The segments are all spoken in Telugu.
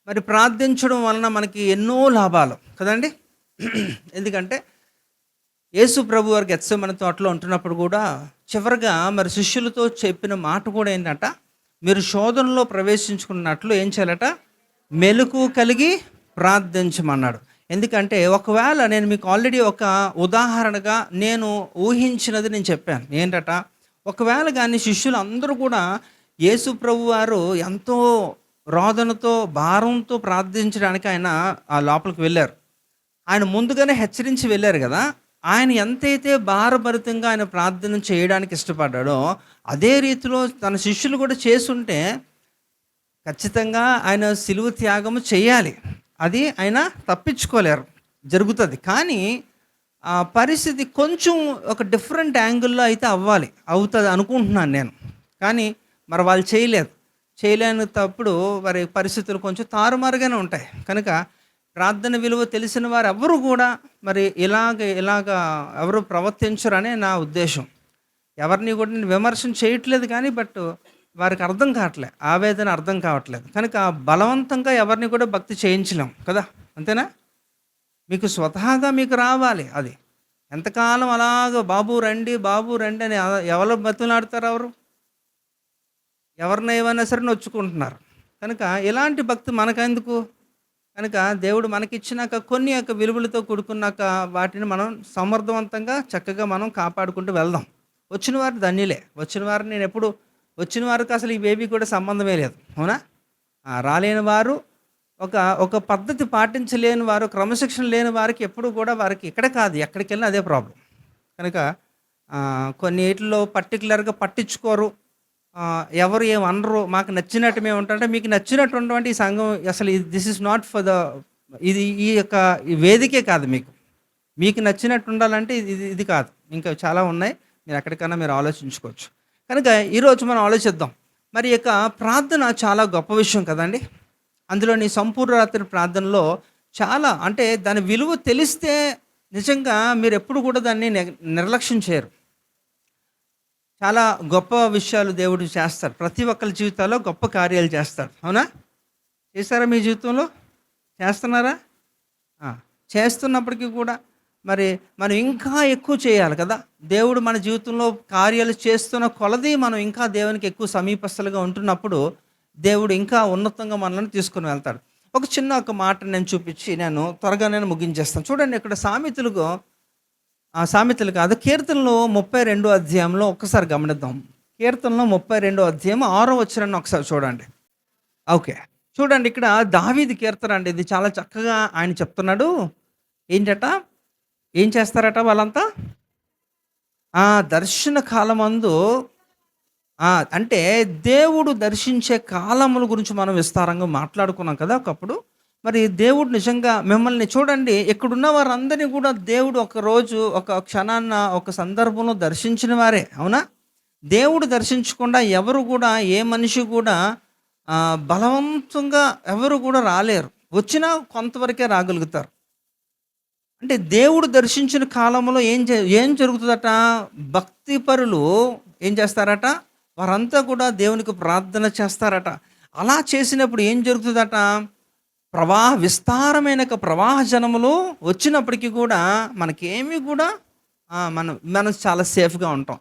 మరి ప్రార్థించడం వలన మనకి ఎన్నో లాభాలు కదండి. ఎందుకంటే యేసు ప్రభు వారు గెత్సేమనే తోటలో ఉంటున్నప్పుడు కూడా చివరిగా మరి శిష్యులతో చెప్పిన మాట కూడా ఏంటంట, మీరు శోధనలో ప్రవేశించుకున్నట్లు ఏం చేయాలట, మెలకువ కలిగి ప్రార్థించమన్నాడు. ఎందుకంటే ఒకవేళ నేను మీకు ఆల్రెడీ ఒక ఉదాహరణగా నేను ఊహించినది నేను చెప్పాను. ఏంటట, ఒకవేళ కానీ శిష్యులు అందరూ కూడా యేసు ప్రభు వారు ఎంతో రోదనతో భారంతో ప్రార్థించడానికి ఆయన ఆ లోపలికి వెళ్ళారు. ఆయన ముందుగానే హెచ్చరించి వెళ్ళారు కదా. ఆయన ఎంతైతే భారభరితంగా ఆయన ప్రార్థన చేయడానికి ఇష్టపడ్డాడో అదే రీతిలో తన శిష్యులు కూడా చేసుంటే ఖచ్చితంగా ఆయన సిలువ త్యాగము చేయాలి. అది ఆయన తప్పించుకోలేరు, జరుగుతుంది. కానీ ఆ పరిస్థితి కొంచెం ఒక డిఫరెంట్ యాంగిల్లో అయితే అవుతుంది అనుకుంటున్నాను నేను. కానీ మరి వాళ్ళు చేయలేనప్పుడు వారి పరిస్థితులు కొంచెం తారుమారుగానే ఉంటాయి. కనుక ప్రార్థన విలువ తెలిసిన వారు ఎవరు కూడా మరి ఇలాగ ఎవరు ప్రవర్తించరనే నా ఉద్దేశం. ఎవరిని కూడా నేను విమర్శన చేయట్లేదు, కానీ బట్ వారికి అర్థం కావట్లేదు, ఆవేదన అర్థం కావట్లేదు. కనుక బలవంతంగా ఎవరిని కూడా భక్తి చేయించలేం కదా, అంతేనా? మీకు స్వతహాగా మీకు రావాలి. అది ఎంతకాలం అలాగ బాబు రండి అని ఎవరు బతులాడతారు? ఎవరిని ఏమైనా సరే నొచ్చుకుంటున్నారు. కనుక ఇలాంటి భక్తి మనకెందుకు? కనుక దేవుడు మనకిచ్చినాక కొన్ని యొక్క విలువలతో కూడుకున్నాక వాటిని మనం సమర్థవంతంగా చక్కగా మనం కాపాడుకుంటూ వెళ్దాం. వచ్చిన వారు ధన్యులే. వచ్చిన వారికి అసలు ఇవేవి కూడా సంబంధమే లేదు, అవునా? రాలేని వారు, ఒక పద్ధతి పాటించలేని వారు, క్రమశిక్షణ లేని వారికి ఎప్పుడు కూడా వారికి ఇక్కడ కాదు ఎక్కడికి వెళ్ళినా అదే ప్రాబ్లం. కనుక కొన్నిటిలో పర్టికులర్గా పట్టించుకోరు, ఎవరు ఏమనరు, మాకు నచ్చినట్టు మేము ఉంటామంటే మీకు నచ్చినట్టు ఉండమంటే ఈ సంఘం అసలు దిస్ ఇస్ నాట్ ఫర్ ఈ యొక్క వేదికే కాదు. మీకు నచ్చినట్టు ఉండాలంటే ఇది కాదు. ఇంకా చాలా ఉన్నాయి, మీరు ఎక్కడికైనా మీరు ఆలోచించుకోవచ్చు. కనుక ఈరోజు మనం ఆలోచిద్దాం. మరి యొక్క ప్రార్థన చాలా గొప్ప విషయం కదండి. అందులోని సంపూర్ణ రాత్రి ప్రార్థనలో చాలా అంటే దాని విలువ తెలిస్తే నిజంగా మీరు ఎప్పుడు కూడా దాన్ని నిర్లక్ష్యం చేయరు. చాలా గొప్ప విషయాలు దేవుడు చేస్తాడు. ప్రతి ఒక్కరి జీవితాల్లో గొప్ప కార్యాలు చేస్తాడు, అవునా? చేస్తారా? మీ జీవితంలో చేస్తున్నారా? చేస్తున్నప్పటికీ కూడా మరి మనం ఇంకా ఎక్కువ చేయాలి కదా. దేవుడు మన జీవితంలో కార్యాలు చేస్తున్న కొలది మనం ఇంకా దేవునికి ఎక్కువ సమీపస్తులుగా ఉంటున్నప్పుడు దేవుడు ఇంకా ఉన్నతంగా మనల్ని తీసుకుని వెళ్తాడు. ఒక మాట నేను చూపించి నేను త్వరగా ముగించేస్తాను. చూడండి, ఇక్కడ సామెతలు కాదు, కీర్తనలు 32 అధ్యాయంలో ఒక్కసారి గమనిద్దాం. కీర్తనలో 32 అధ్యాయం 6వ వచనాన్ని ఒకసారి చూడండి. ఓకే, చూడండి, ఇక్కడ దావీదు కీర్తన అండి. ఇది చాలా చక్కగా ఆయన చెప్తున్నాడు. ఏంటట, ఏం చేస్తారట వాళ్ళంతా? దర్శన కాలమందు అంటే దేవుడు దర్శించే కాలముల గురించి మనం విస్తారంగా మాట్లాడుకున్నాం కదా ఒకప్పుడు. మరి దేవుడు నిజంగా మిమ్మల్ని చూడండి, ఇక్కడున్న వారందరినీ కూడా దేవుడు ఒకరోజు ఒక క్షణాన్న ఒక సందర్భంలో దర్శించిన వారే, అవునా? దేవుడు దర్శించకుండా ఎవరు కూడా, ఏ మనిషి కూడా బలవంతంగా ఎవరు కూడా రాలేరు. వచ్చినా కొంతవరకే రాగలుగుతారు. అంటే దేవుడు దర్శించిన కాలంలో ఏం జరుగుతుందట? భక్తి పరులు ఏం చేస్తారట? వారంతా కూడా దేవునికి ప్రార్థన చేస్తారట. అలా చేసినప్పుడు ఏం జరుగుతుందట? విస్తారమైన ప్రవాహ జనములు వచ్చినప్పటికీ కూడా మనకేమీ కూడా మనం చాలా సేఫ్గా ఉంటాం.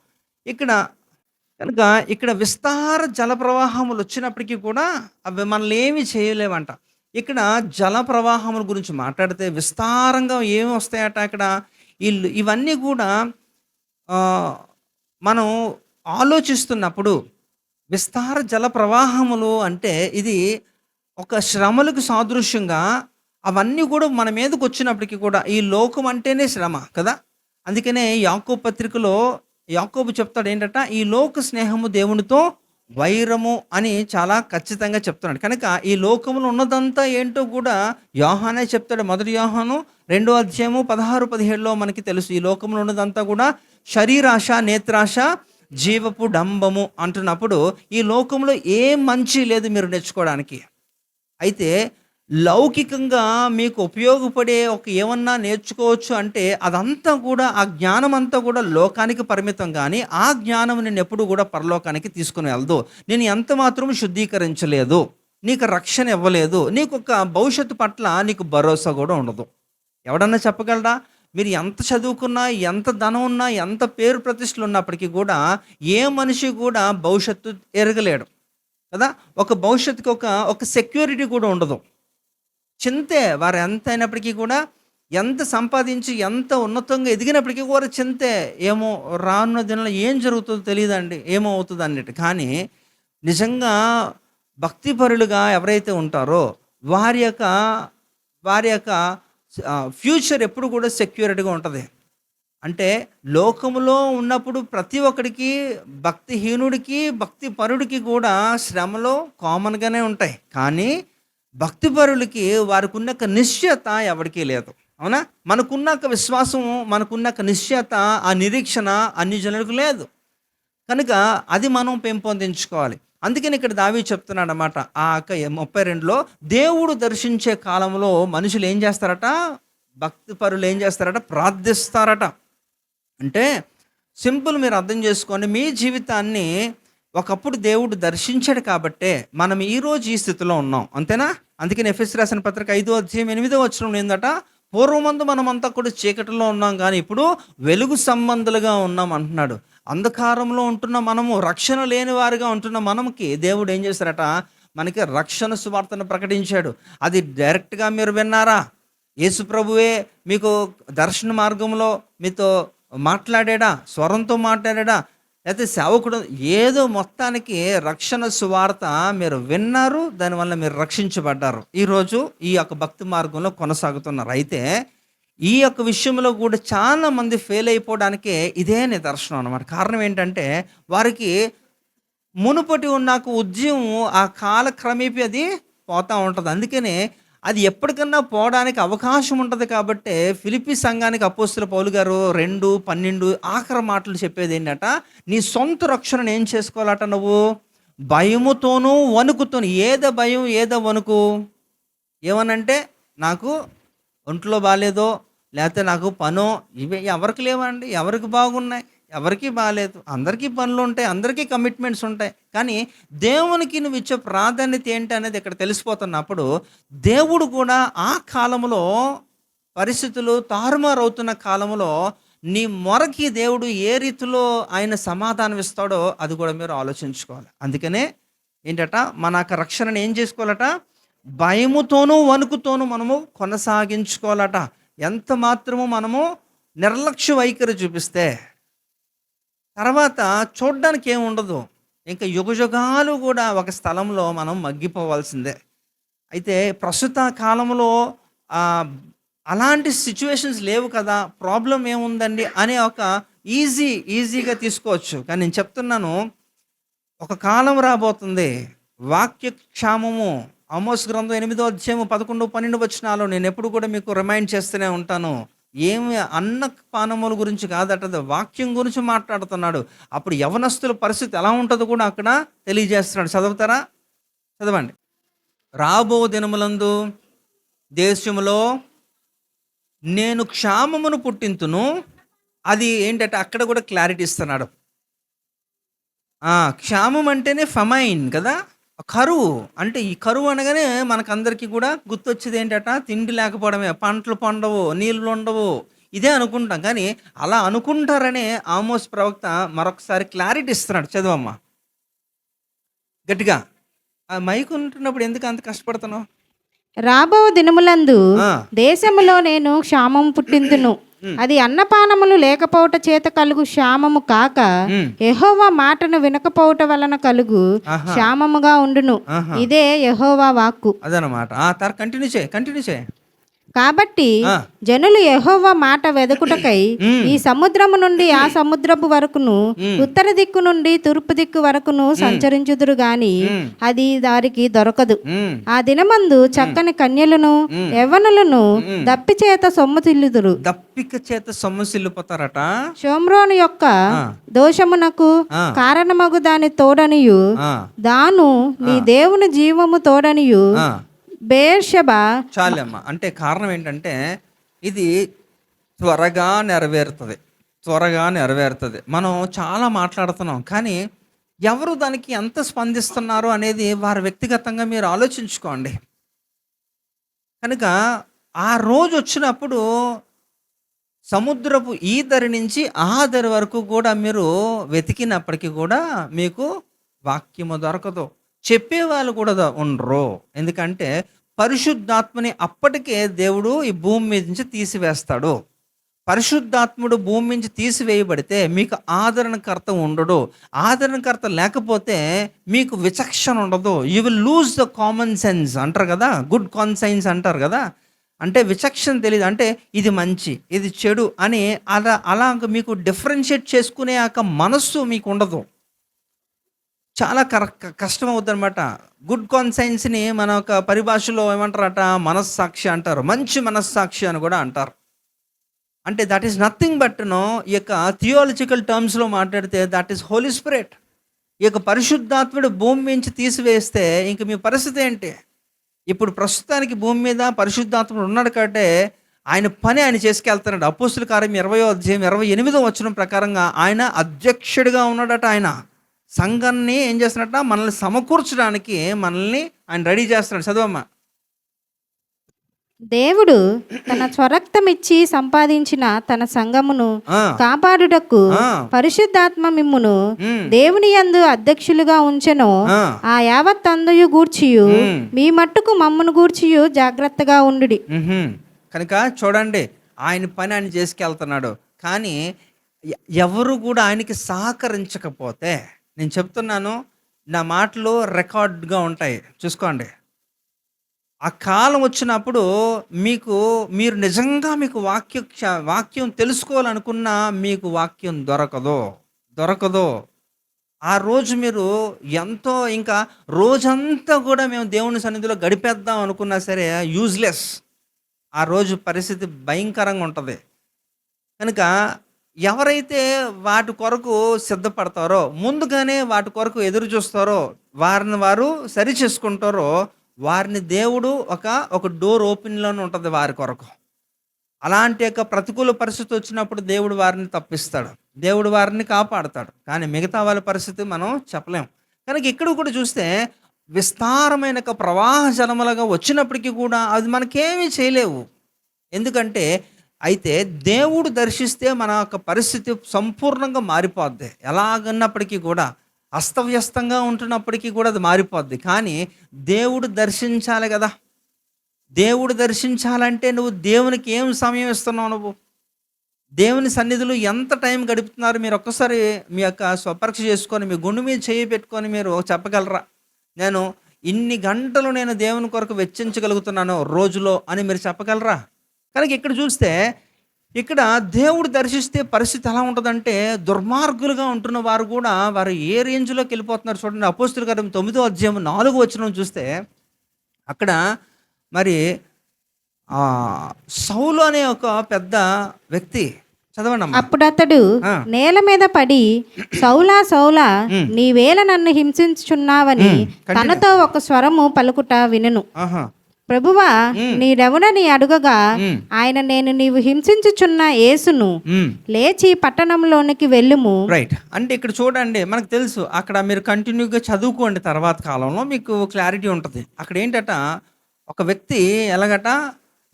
కనుక ఇక్కడ విస్తార జల ప్రవాహములు వచ్చినప్పటికీ కూడా అవి మనల్ని ఏమీ చేయలేవంట. ఇక్కడ జల ప్రవాహముల గురించి మాట్లాడితే విస్తారంగా ఏమి వస్తాయట? ఇక్కడ ఇవన్నీ కూడా మనం ఆలోచిస్తున్నప్పుడు విస్తార జల ప్రవాహములు అంటే ఇది ఒక శ్రమలకు సాదృశ్యంగా అవన్నీ కూడా మన మీదకి వచ్చినప్పటికీ కూడా ఈ లోకం అంటేనే శ్రమ కదా. అందుకనే యాకోబు పత్రికలో యాకోబు చెప్తాడు ఏంటంట, ఈ లోక స్నేహము దేవునితో వైరము అని చాలా ఖచ్చితంగా చెప్తున్నాడు. కనుక ఈ లోకములో ఉన్నదంతా ఏంటో కూడా యోహానే చెప్తాడు. 1 యోహాను 2వ అధ్యాయము 16-17లో మనకి తెలుసు. ఈ లోకంలో ఉన్నదంతా కూడా శరీరాశ, నేత్రాశ, జీవపు డంబము అంటున్నప్పుడు ఈ లోకంలో ఏం మంచి లేదు మీరు నేర్చుకోవడానికి. అయితే లౌకికంగా మీకు ఉపయోగపడే ఏమన్నా నేర్చుకోవచ్చు అంటే అదంతా కూడా, ఆ జ్ఞానం అంతా కూడా లోకానికి పరిమితం. కానీ ఆ జ్ఞానం నేను ఎప్పుడు కూడా పరలోకానికి తీసుకుని వెళ్దు. నేను ఎంత మాత్రం శుద్ధీకరించలేదు. నీకు రక్షణ ఇవ్వలేదు, నీకు ఒక భవిష్యత్తు పట్ల నీకు భరోసా కూడా ఉండదు. ఎవడన్నా చెప్పగలరా? మీరు ఎంత చదువుకున్నా, ఎంత ధనం ఉన్నా, ఎంత పేరు ప్రతిష్టలు ఉన్నప్పటికీ కూడా ఏ మనిషి కూడా భవిష్యత్తు ఎరగలేడు కదా. ఒక భవిష్యత్తుకి ఒక సెక్యూరిటీ కూడా ఉండదు. చింతే. వారు ఎంత అయినప్పటికీ కూడా, ఎంత సంపాదించి ఎంత ఉన్నతంగా ఎదిగినప్పటికీ కూడా చింతే. ఏమో రానున్న దినంలో ఏం జరుగుతుందో తెలియదండి, ఏమో అవుతుంది అన్నట్టు. కానీ నిజంగా భక్తిపరులుగా ఎవరైతే ఉంటారో వారి యొక్క ఫ్యూచర్ ఎప్పుడు కూడా సెక్యూరిటీగా ఉంటుంది. అంటే లోకములో ఉన్నప్పుడు ప్రతి ఒక్కడికి, భక్తిహీనుడికి భక్తిపరుడికి కూడా శ్రమలో కామన్గానే ఉంటాయి. కానీ భక్తిపరులకి వారికి ఉన్న నిశ్చయత ఎవరికీ లేదు. అవునా? మనకున్న విశ్వాసం, మనకున్న నిశ్చయత, ఆ నిరీక్షణ అన్ని జనులకు లేదు. కనుక అది మనం పెంపొందించుకోవాలి. అందుకని ఇక్కడ దావీదు చెప్తున్నాడు అన్నమాట. ఆ 32లో దేవుడు దర్శించే కాలంలో మనుషులు ఏం చేస్తారట? భక్తిపరులు ఏం చేస్తారట? ప్రార్థిస్తారట. అంటే సింపుల్, మీరు అర్థం చేసుకోండి. మీ జీవితాన్ని ఒకప్పుడు దేవుడు దర్శించాడు కాబట్టే మనం ఈరోజు ఈ స్థితిలో ఉన్నాం. అంతేనా? అందుకని ఎఫెసీ రాసిన పత్రిక 5:8 ఏందట? పూర్వమందు మనమంతా కూడా చీకటిలో ఉన్నాం, కానీ ఇప్పుడు వెలుగు సంబంధులుగా ఉన్నాం అంటున్నాడు. అంధకారంలో ఉంటున్న మనము, రక్షణ లేని వారిగా ఉంటున్న మనకి దేవుడు ఏం చేశారట? మనకి రక్షణ సువార్తను ప్రకటించాడు. అది డైరెక్ట్గా మీరు విన్నారా? యేసు ప్రభువే మీకు దర్శన మార్గంలో మీతో మాట్లాడా? స్వరంతో మాట్లాడా? అయితే సేవకుడు ఏదో మొత్తానికి రక్షణ సువార్త మీరు విన్నారు, దానివల్ల మీరు రక్షించబడ్డారు. ఈరోజు ఈ యొక్క భక్తి మార్గంలో కొనసాగుతున్నారు. అయితే ఈ యొక్క విషయంలో కూడా చాలా మంది ఫెయిల్ అయిపోవడానికే ఇదే నిదర్శనం అన్నమాట. కారణం ఏంటంటే వారికి మునుపటి ఉన్న ఉద్యమం ఆ కాలక్రమేపీ అది పోతూ ఉంటుంది. అందుకనే అది ఎప్పటికన్నా పోవడానికి అవకాశం ఉంటుంది. కాబట్టి ఫిలిప్పీ సంఘానికి అపోస్తలుడైన పౌలు గారు 2:12 ఆఖరి మాటలు చెప్పేది ఏంటంట? నీ సొంత రక్షణను ఏం చేసుకోవాలట? నువ్వు భయముతోనూ వణుకుతోను. ఏదో భయం, ఏదో వణుకు? ఏమనంటే నాకు ఒంట్లో బాగాలేదో, లేకపోతే నాకు పనో, ఇవే ఎవరికి లేవండి. ఎవరికి బాగున్నాయి? ఎవరికి బాగాలేదు. అందరికీ పనులు ఉంటాయి, అందరికీ కమిట్మెంట్స్ ఉంటాయి. కానీ దేవునికి నువ్వు ఇచ్చే ప్రాధాన్యత ఏంటి అనేది ఇక్కడ తెలిసిపోతున్నప్పుడు, దేవుడు కూడా ఆ కాలంలో పరిస్థితులు తారుమారు అవుతున్న కాలంలో నీ మొరకి దేవుడు ఏ రీతిలో ఆయన సమాధానం ఇస్తాడో అది కూడా మీరు ఆలోచించుకోవాలి. అందుకనే ఏంటట? మన రక్షణను ఏం చేసుకోవాలట? భయముతోనూ వణుకుతోనూ మనము కొనసాగించుకోవాలట. ఎంత మాత్రము మనము నిర్లక్ష్య వైఖరి చూపిస్తే తర్వాత చూడ్డానికి ఏముండదు. ఇంకా యుగయుగాలు కూడా ఒక స్థలంలో మనం మగ్గిపోవాల్సిందే. అయితే ప్రస్తుత కాలంలో అలాంటి సిచ్యువేషన్స్ లేవు కదా, ప్రాబ్లం ఏముందండి అనే ఒక ఈజీగా తీసుకోవచ్చు. కానీ నేను చెప్తున్నాను, ఒక కాలం రాబోతుంది, వాక్య క్షామము. ఆమోస్ గ్రంథం 8:11-12 నేను ఎప్పుడు కూడా మీకు రిమైండ్ చేస్తూనే ఉంటాను. ఏమి అన్నపానముల గురించి కాదట, వాక్యం గురించి మాట్లాడుతున్నాడు. అప్పుడు యవనస్తుల పరిస్థితి ఎలా ఉంటుందో కూడా అక్కడ తెలియజేస్తున్నాడు. చదువుతారా? చదవండి. రాబో దినములందు దేశములో నేను క్షామమును పుట్టింతును. అది ఏంటంటే అక్కడ కూడా క్లారిటీ ఇస్తున్నాడు. క్షామం అంటేనే ఫమైన్ కదా, కరువు. అంటే ఈ కరువు అనగానే మనకందరికీ కూడా గుర్తొచ్చేది ఏంటట? తిండి లేకపోవడమే, పంటలు పండవు, నీళ్ళు ఉండవు, ఇదే అనుకుంటాం. కానీ అలా అనుకుంటారనే ఆమోస్ ప్రవక్త మరొకసారి క్లారిటీ ఇస్తున్నాడు. చదవమ్మా గట్టిగా. ఆ మైక్ ఉంటున్నప్పుడు ఎందుకు అంత కష్టపడుతున్నావు? రాబో దినములందు దేశములో నేను క్షామము పుట్టింతును. అది అన్నపానములు లేకపోవట చేత కలుగు క్షామము కాక, యెహోవా మాటను వినకపోవట వలన కలుగు క్షామముగా ఉండును. ఇదే యెహోవా వాక్కు. అదనమాట. కంటిన్యూ చేయి. కాబట్టి జనులు యెహోవా మాట వెదకుటకై ఈ సముద్రము నుండి ఆ సముద్రపు వరకును, ఉత్తర దిక్కు నుండి తూర్పు దిక్కు వరకును సంచరించుదురు గాని అది వారికి దొరకదు. ఆ దినమందు చక్కని కన్యలను యవ్వనులను దప్పిక చేత సొమ్మసిల్లుపోతారట. షోమ్రోను యొక్క దోషమునకు కారణమగు దాని తోడనియు, దాను నీ దేవుని జీవము తోడనియు బెయేర్షెబా. చాలమ్మా. అంటే కారణం ఏంటంటే ఇది త్వరగా నెరవేరుతుంది. మనం చాలా మాట్లాడుతున్నాం, కానీ ఎవరు దానికి ఎంత స్పందిస్తున్నారు అనేది వారి వ్యక్తిగతంగా మీరు ఆలోచించుకోండి. కనుక ఆ రోజు వచ్చినప్పుడు సముద్రపు ఈ దరి నుంచి ఆ దరి వరకు కూడా మీరు వెతికినప్పటికీ కూడా మీకు వాక్యము దొరకదు. చెప్పేవాళ్ళు కూడా ఉండరు. ఎందుకంటే పరిశుద్ధాత్మని అప్పటికే దేవుడు ఈ భూమి మీద నుంచి తీసివేస్తాడు. పరిశుద్ధాత్ముడు భూమి నుంచి తీసివేయబడితే మీకు ఆదరణకర్త ఉండడు. ఆదరణకర్త లేకపోతే మీకు విచక్షణ ఉండదు. You will lose the common sense అంటారు కదా, గుడ్ కాన్సైన్స్ అంటారు కదా. అంటే విచక్షణ తెలియదు. అంటే ఇది మంచి, ఇది చెడు అని అలాగ మీకు డిఫరెన్షియేట్ చేసుకునే మనస్సు మీకు ఉండదు. చాలా కష్టం అవుతుంది అనమాట. గుడ్ కాన్సైన్స్ని మన ఒక పరిభాషలో ఏమంటారట, మనస్సాక్షి అంటారు. మంచి మనస్సాక్షి అని కూడా అంటారు. అంటే దట్ ఈస్ నథింగ్ బట్ ఈ యొక్క థియాలజికల్ టర్మ్స్లో మాట్లాడితే దట్ ఈస్ హోలీ స్పిరిట్. ఈ యొక్క పరిశుద్ధాత్ముడు భూమి నుంచి తీసివేస్తే ఇంక మీ పరిస్థితి ఏంటి? ఇప్పుడు ప్రస్తుతానికి భూమి మీద పరిశుద్ధాత్ముడు ఉన్నాడు కాబట్టి ఆయన పని ఆయన చేసుకెళ్తున్నాడు. అపోస్తుల కార్యం 20వ అధ్యాయం 28వ వచనం ప్రకారంగా ఆయన అధ్యక్షుడిగా ఉన్నాడట. ఆయన సంఘాన్ని ఏం చేస్తున్నట్ట, మనల్ని సమకూర్చడానికి మనల్ని ఆయన రెడీ చేస్తున్నాడు. చదవమ్మా. దేవుడు తన స్వరక్తమిచ్చి సంపాదించిన తన సంఘమును కాపాడుటకు పరిశుద్ధాత్మ మిమ్మును దేవుని యందు అధ్యక్షులుగా ఉంచెను. ఆ యావత్ అందయు గూర్చియు మీ మట్టుకు మమ్మను గూర్చియు జాగ్రత్తగా ఉండుడి. కనుక చూడండి, ఆయన పని ఆయన చేసుకెళ్తున్నాడు. కానీ ఎవరు కూడా ఆయనకి సహకరించకపోతే, నేను చెప్తున్నాను, నా మాటలు రికార్డ్గా ఉంటాయి, చూసుకోండి. ఆ కాలం వచ్చినప్పుడు మీరు నిజంగా మీకు వాక్యం తెలుసుకోవాలనుకున్నా మీకు వాక్యం దొరకదు. ఆ రోజు మీరు ఎంతో ఇంకా రోజంతా కూడా మేము దేవుని సన్నిధిలో గడిపేద్దాం అనుకున్నా సరే యూజ్లెస్. ఆ రోజు పరిస్థితి భయంకరంగా ఉంటుంది. కనుక ఎవరైతే వాటి కొరకు సిద్ధపడతారో, ముందుగానే వాటి కొరకు ఎదురు చూస్తారో, వారిని వారు సరి చేసుకుంటారో, వారిని దేవుడు ఒక డోర్ ఓపెన్లోనే ఉంటుంది వారి కొరకు. అలాంటి యొక్క ప్రతికూల పరిస్థితి వచ్చినప్పుడు దేవుడు వారిని తప్పిస్తాడు, దేవుడు వారిని కాపాడతాడు. కానీ మిగతా వాళ్ళ పరిస్థితి మనం చెప్పలేం. కనుక ఇక్కడ కూడా చూస్తే విస్తారమైన ప్రవాహ జలములుగా వచ్చినప్పటికీ కూడా అది మనకేమీ చేయలేవు. ఎందుకంటే అయితే దేవుడు దర్శిస్తే మన యొక్క పరిస్థితి సంపూర్ణంగా మారిపోద్ది. ఎలాగన్నప్పటికీ కూడా అస్తవ్యస్తంగా ఉంటున్నప్పటికీ కూడా అది మారిపోద్ది. కానీ దేవుడు దర్శించాలి కదా. దేవుడు దర్శించాలంటే నువ్వు దేవునికి ఏం సమయం ఇస్తున్నావు? నువ్వు దేవుని సన్నిధిలో ఎంత టైం గడుపుతున్నారు? మీరు ఒక్కసారి మీ యొక్క స్వపరీక్ష చేసుకొని మీ గుండె మీద చేయి పెట్టుకొని మీరు చెప్పగలరా, నేను ఇన్ని గంటలు నేను దేవుని కొరకు వెచ్చించగలుగుతున్నాను రోజులో అని మీరు చెప్పగలరా? కనుక ఇక్కడ చూస్తే, ఇక్కడ దేవుడు దర్శిస్తే పరిస్థితి ఎలా ఉంటుందంటే, దుర్మార్గులుగా ఉంటున్న వారు కూడా వారు ఏ రేంజ్లోకి వెళ్ళిపోతున్నారు చూడండి. అపోస్తుల కార్యం 9వ అధ్యాయం 4వ వచనం చూస్తే అక్కడ మరి సౌలు అనే ఒక పెద్ద వ్యక్తి, చదవండి. అప్పుడు అతడు నేల మీద పడి, సౌలా సౌలా నీవేళ నన్ను హింసించుచున్నావని తనతో ఒక స్వరము పలుకుట వినెను. ప్రభువా, నీరెవడని అడుగగా ఆయన, నేను నీవు హింసించుచున్న యేసును, లేచి పట్టణంలోనికి వెళ్ళుము. రైట్. అంటే ఇక్కడ చూడండి, మనకు తెలుసు, అక్కడ మీరు కంటిన్యూగా చదువుకోండి, తర్వాత కాలంలో మీకు క్లారిటీ ఉంటుంది. అక్కడ ఏంటట, ఒక వ్యక్తి ఎలాగట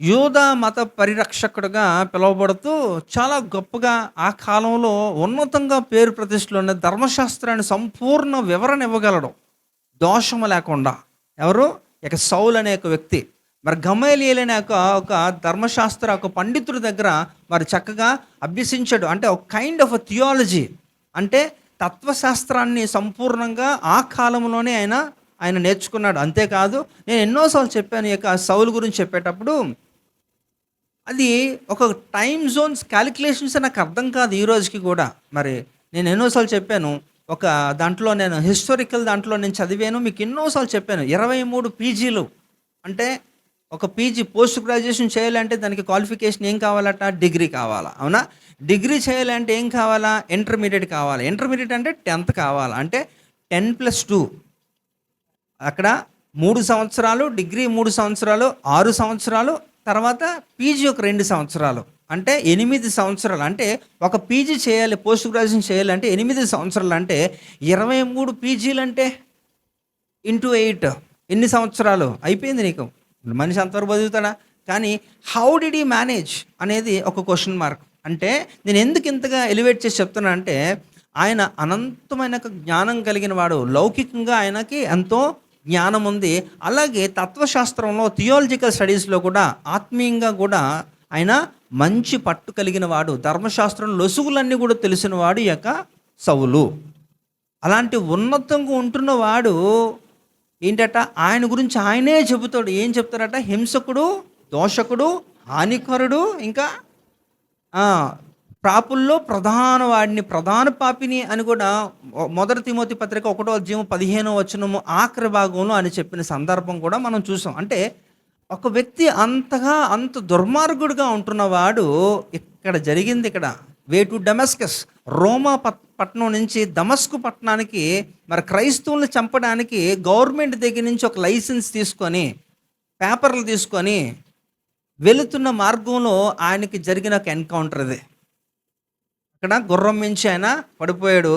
యూదా మత పరిరక్షకుడుగా పిలువబడుతూ చాలా గొప్పగా ఆ కాలంలో ఉన్నతంగా పేరు ప్రతిష్టలు ఉన్న ధర్మశాస్త్రాన్ని సంపూర్ణ వివరణ ఇవ్వగలడు దోషము లేకుండా. ఎవరు? ఇక సౌలు అనే ఒక వ్యక్తి. మరి గమలీయేలు అనే ఒక ధర్మశాస్త్ర ఒక పండితుడి దగ్గర మరి చక్కగా అభ్యసించాడు. అంటే ఒక కైండ్ ఆఫ్ థియాలజీ, అంటే తత్వశాస్త్రాన్ని సంపూర్ణంగా ఆ కాలంలోనే ఆయన నేర్చుకున్నాడు. అంతేకాదు, నేను ఎన్నోసార్లు చెప్పాను ఈ యొక్క సౌలు గురించి చెప్పేటప్పుడు, అది ఒక టైం జోన్స్ క్యాలిక్యులేషన్స్ నాకు అర్థం కాదు ఈ రోజుకి కూడా. మరి నేను ఎన్నోసార్లు చెప్పాను, ఒక దాంట్లో నేను హిస్టారికల్ దాంట్లో నేను చదివాను, మీకు ఎన్నోసార్లు చెప్పాను. 23 పీజీలు, అంటే ఒక పీజీ పోస్ట్ గ్రాడ్యుయేషన్ చేయాలంటే దానికి క్వాలిఫికేషన్ ఏం కావాలట? డిగ్రీ కావాలా, అవునా? డిగ్రీ చేయాలంటే ఏం కావాలా? ఇంటర్మీడియట్ కావాలి. ఇంటర్మీడియట్ అంటే 10th కావాలా, అంటే 10+2. అక్కడ 3 సంవత్సరాలు, డిగ్రీ 3 సంవత్సరాలు, 6 సంవత్సరాలు, తర్వాత పీజీ ఒక 2 సంవత్సరాలు. అంటే 8 సంవత్సరాలు. అంటే ఒక పీజీ చేయాలి, పోస్ట్ గ్రాడ్యుయేషన్ చేయాలంటే 8 సంవత్సరాలు. అంటే 23 పీజీలు అంటే ఇంటూ 8 ఎన్ని సంవత్సరాలు అయిపోయింది నీకు. మనిషి అంతవరకు బతుకుతాడా? కానీ హౌ డిడ్ ఈ మేనేజ్ అనేది ఒక క్వశ్చన్ మార్క్. అంటే నేను ఎందుకు ఇంతగా ఎలివేట్ చేసి చెప్తున్నా అంటే, ఆయన అనంతమైన జ్ఞానం కలిగిన వాడు. లౌకికంగా ఆయనకి ఎంతో జ్ఞానం ఉంది. అలాగే తత్వశాస్త్రంలో, థియాలజికల్ స్టడీస్లో కూడా, ఆత్మీయంగా కూడా ఆయన మంచి పట్టు కలిగిన వాడు. ధర్మశాస్త్రం లొసుగులన్నీ కూడా తెలిసిన వాడు ఈ యొక్క సౌలు. అలాంటి ఉన్నతంగా ఉంటున్న వాడు ఏంటట, ఆయన గురించి ఆయనే చెబుతాడు. ఏం చెప్తారట? హింసకుడు, దోషకుడు, హానికరుడు, ఇంకా పాపుల్లో ప్రధాన వాడిని, ప్రధాన పాపిని అని కూడా 1 తిమోతి పత్రిక 1:15 ఆఖరి భాగంలో అని చెప్పిన సందర్భం కూడా మనం చూసాం. అంటే ఒక వ్యక్తి అంత దుర్మార్గుడిగా ఉంటున్నవాడు, ఇక్కడ జరిగింది ఇక్కడ వే టు డమస్కస్, రోమా పట్టణం నుంచి దమస్కు పట్టణానికి మరి క్రైస్తవుల్ని చంపడానికి గవర్నమెంట్ దగ్గర నుంచి ఒక లైసెన్స్ తీసుకొని, పేపర్లు తీసుకొని వెళుతున్న మార్గంలో ఆయనకి జరిగిన ఒక ఎన్కౌంటర్. అది అక్కడ గుర్రం మించి ఆయన పడిపోయాడు.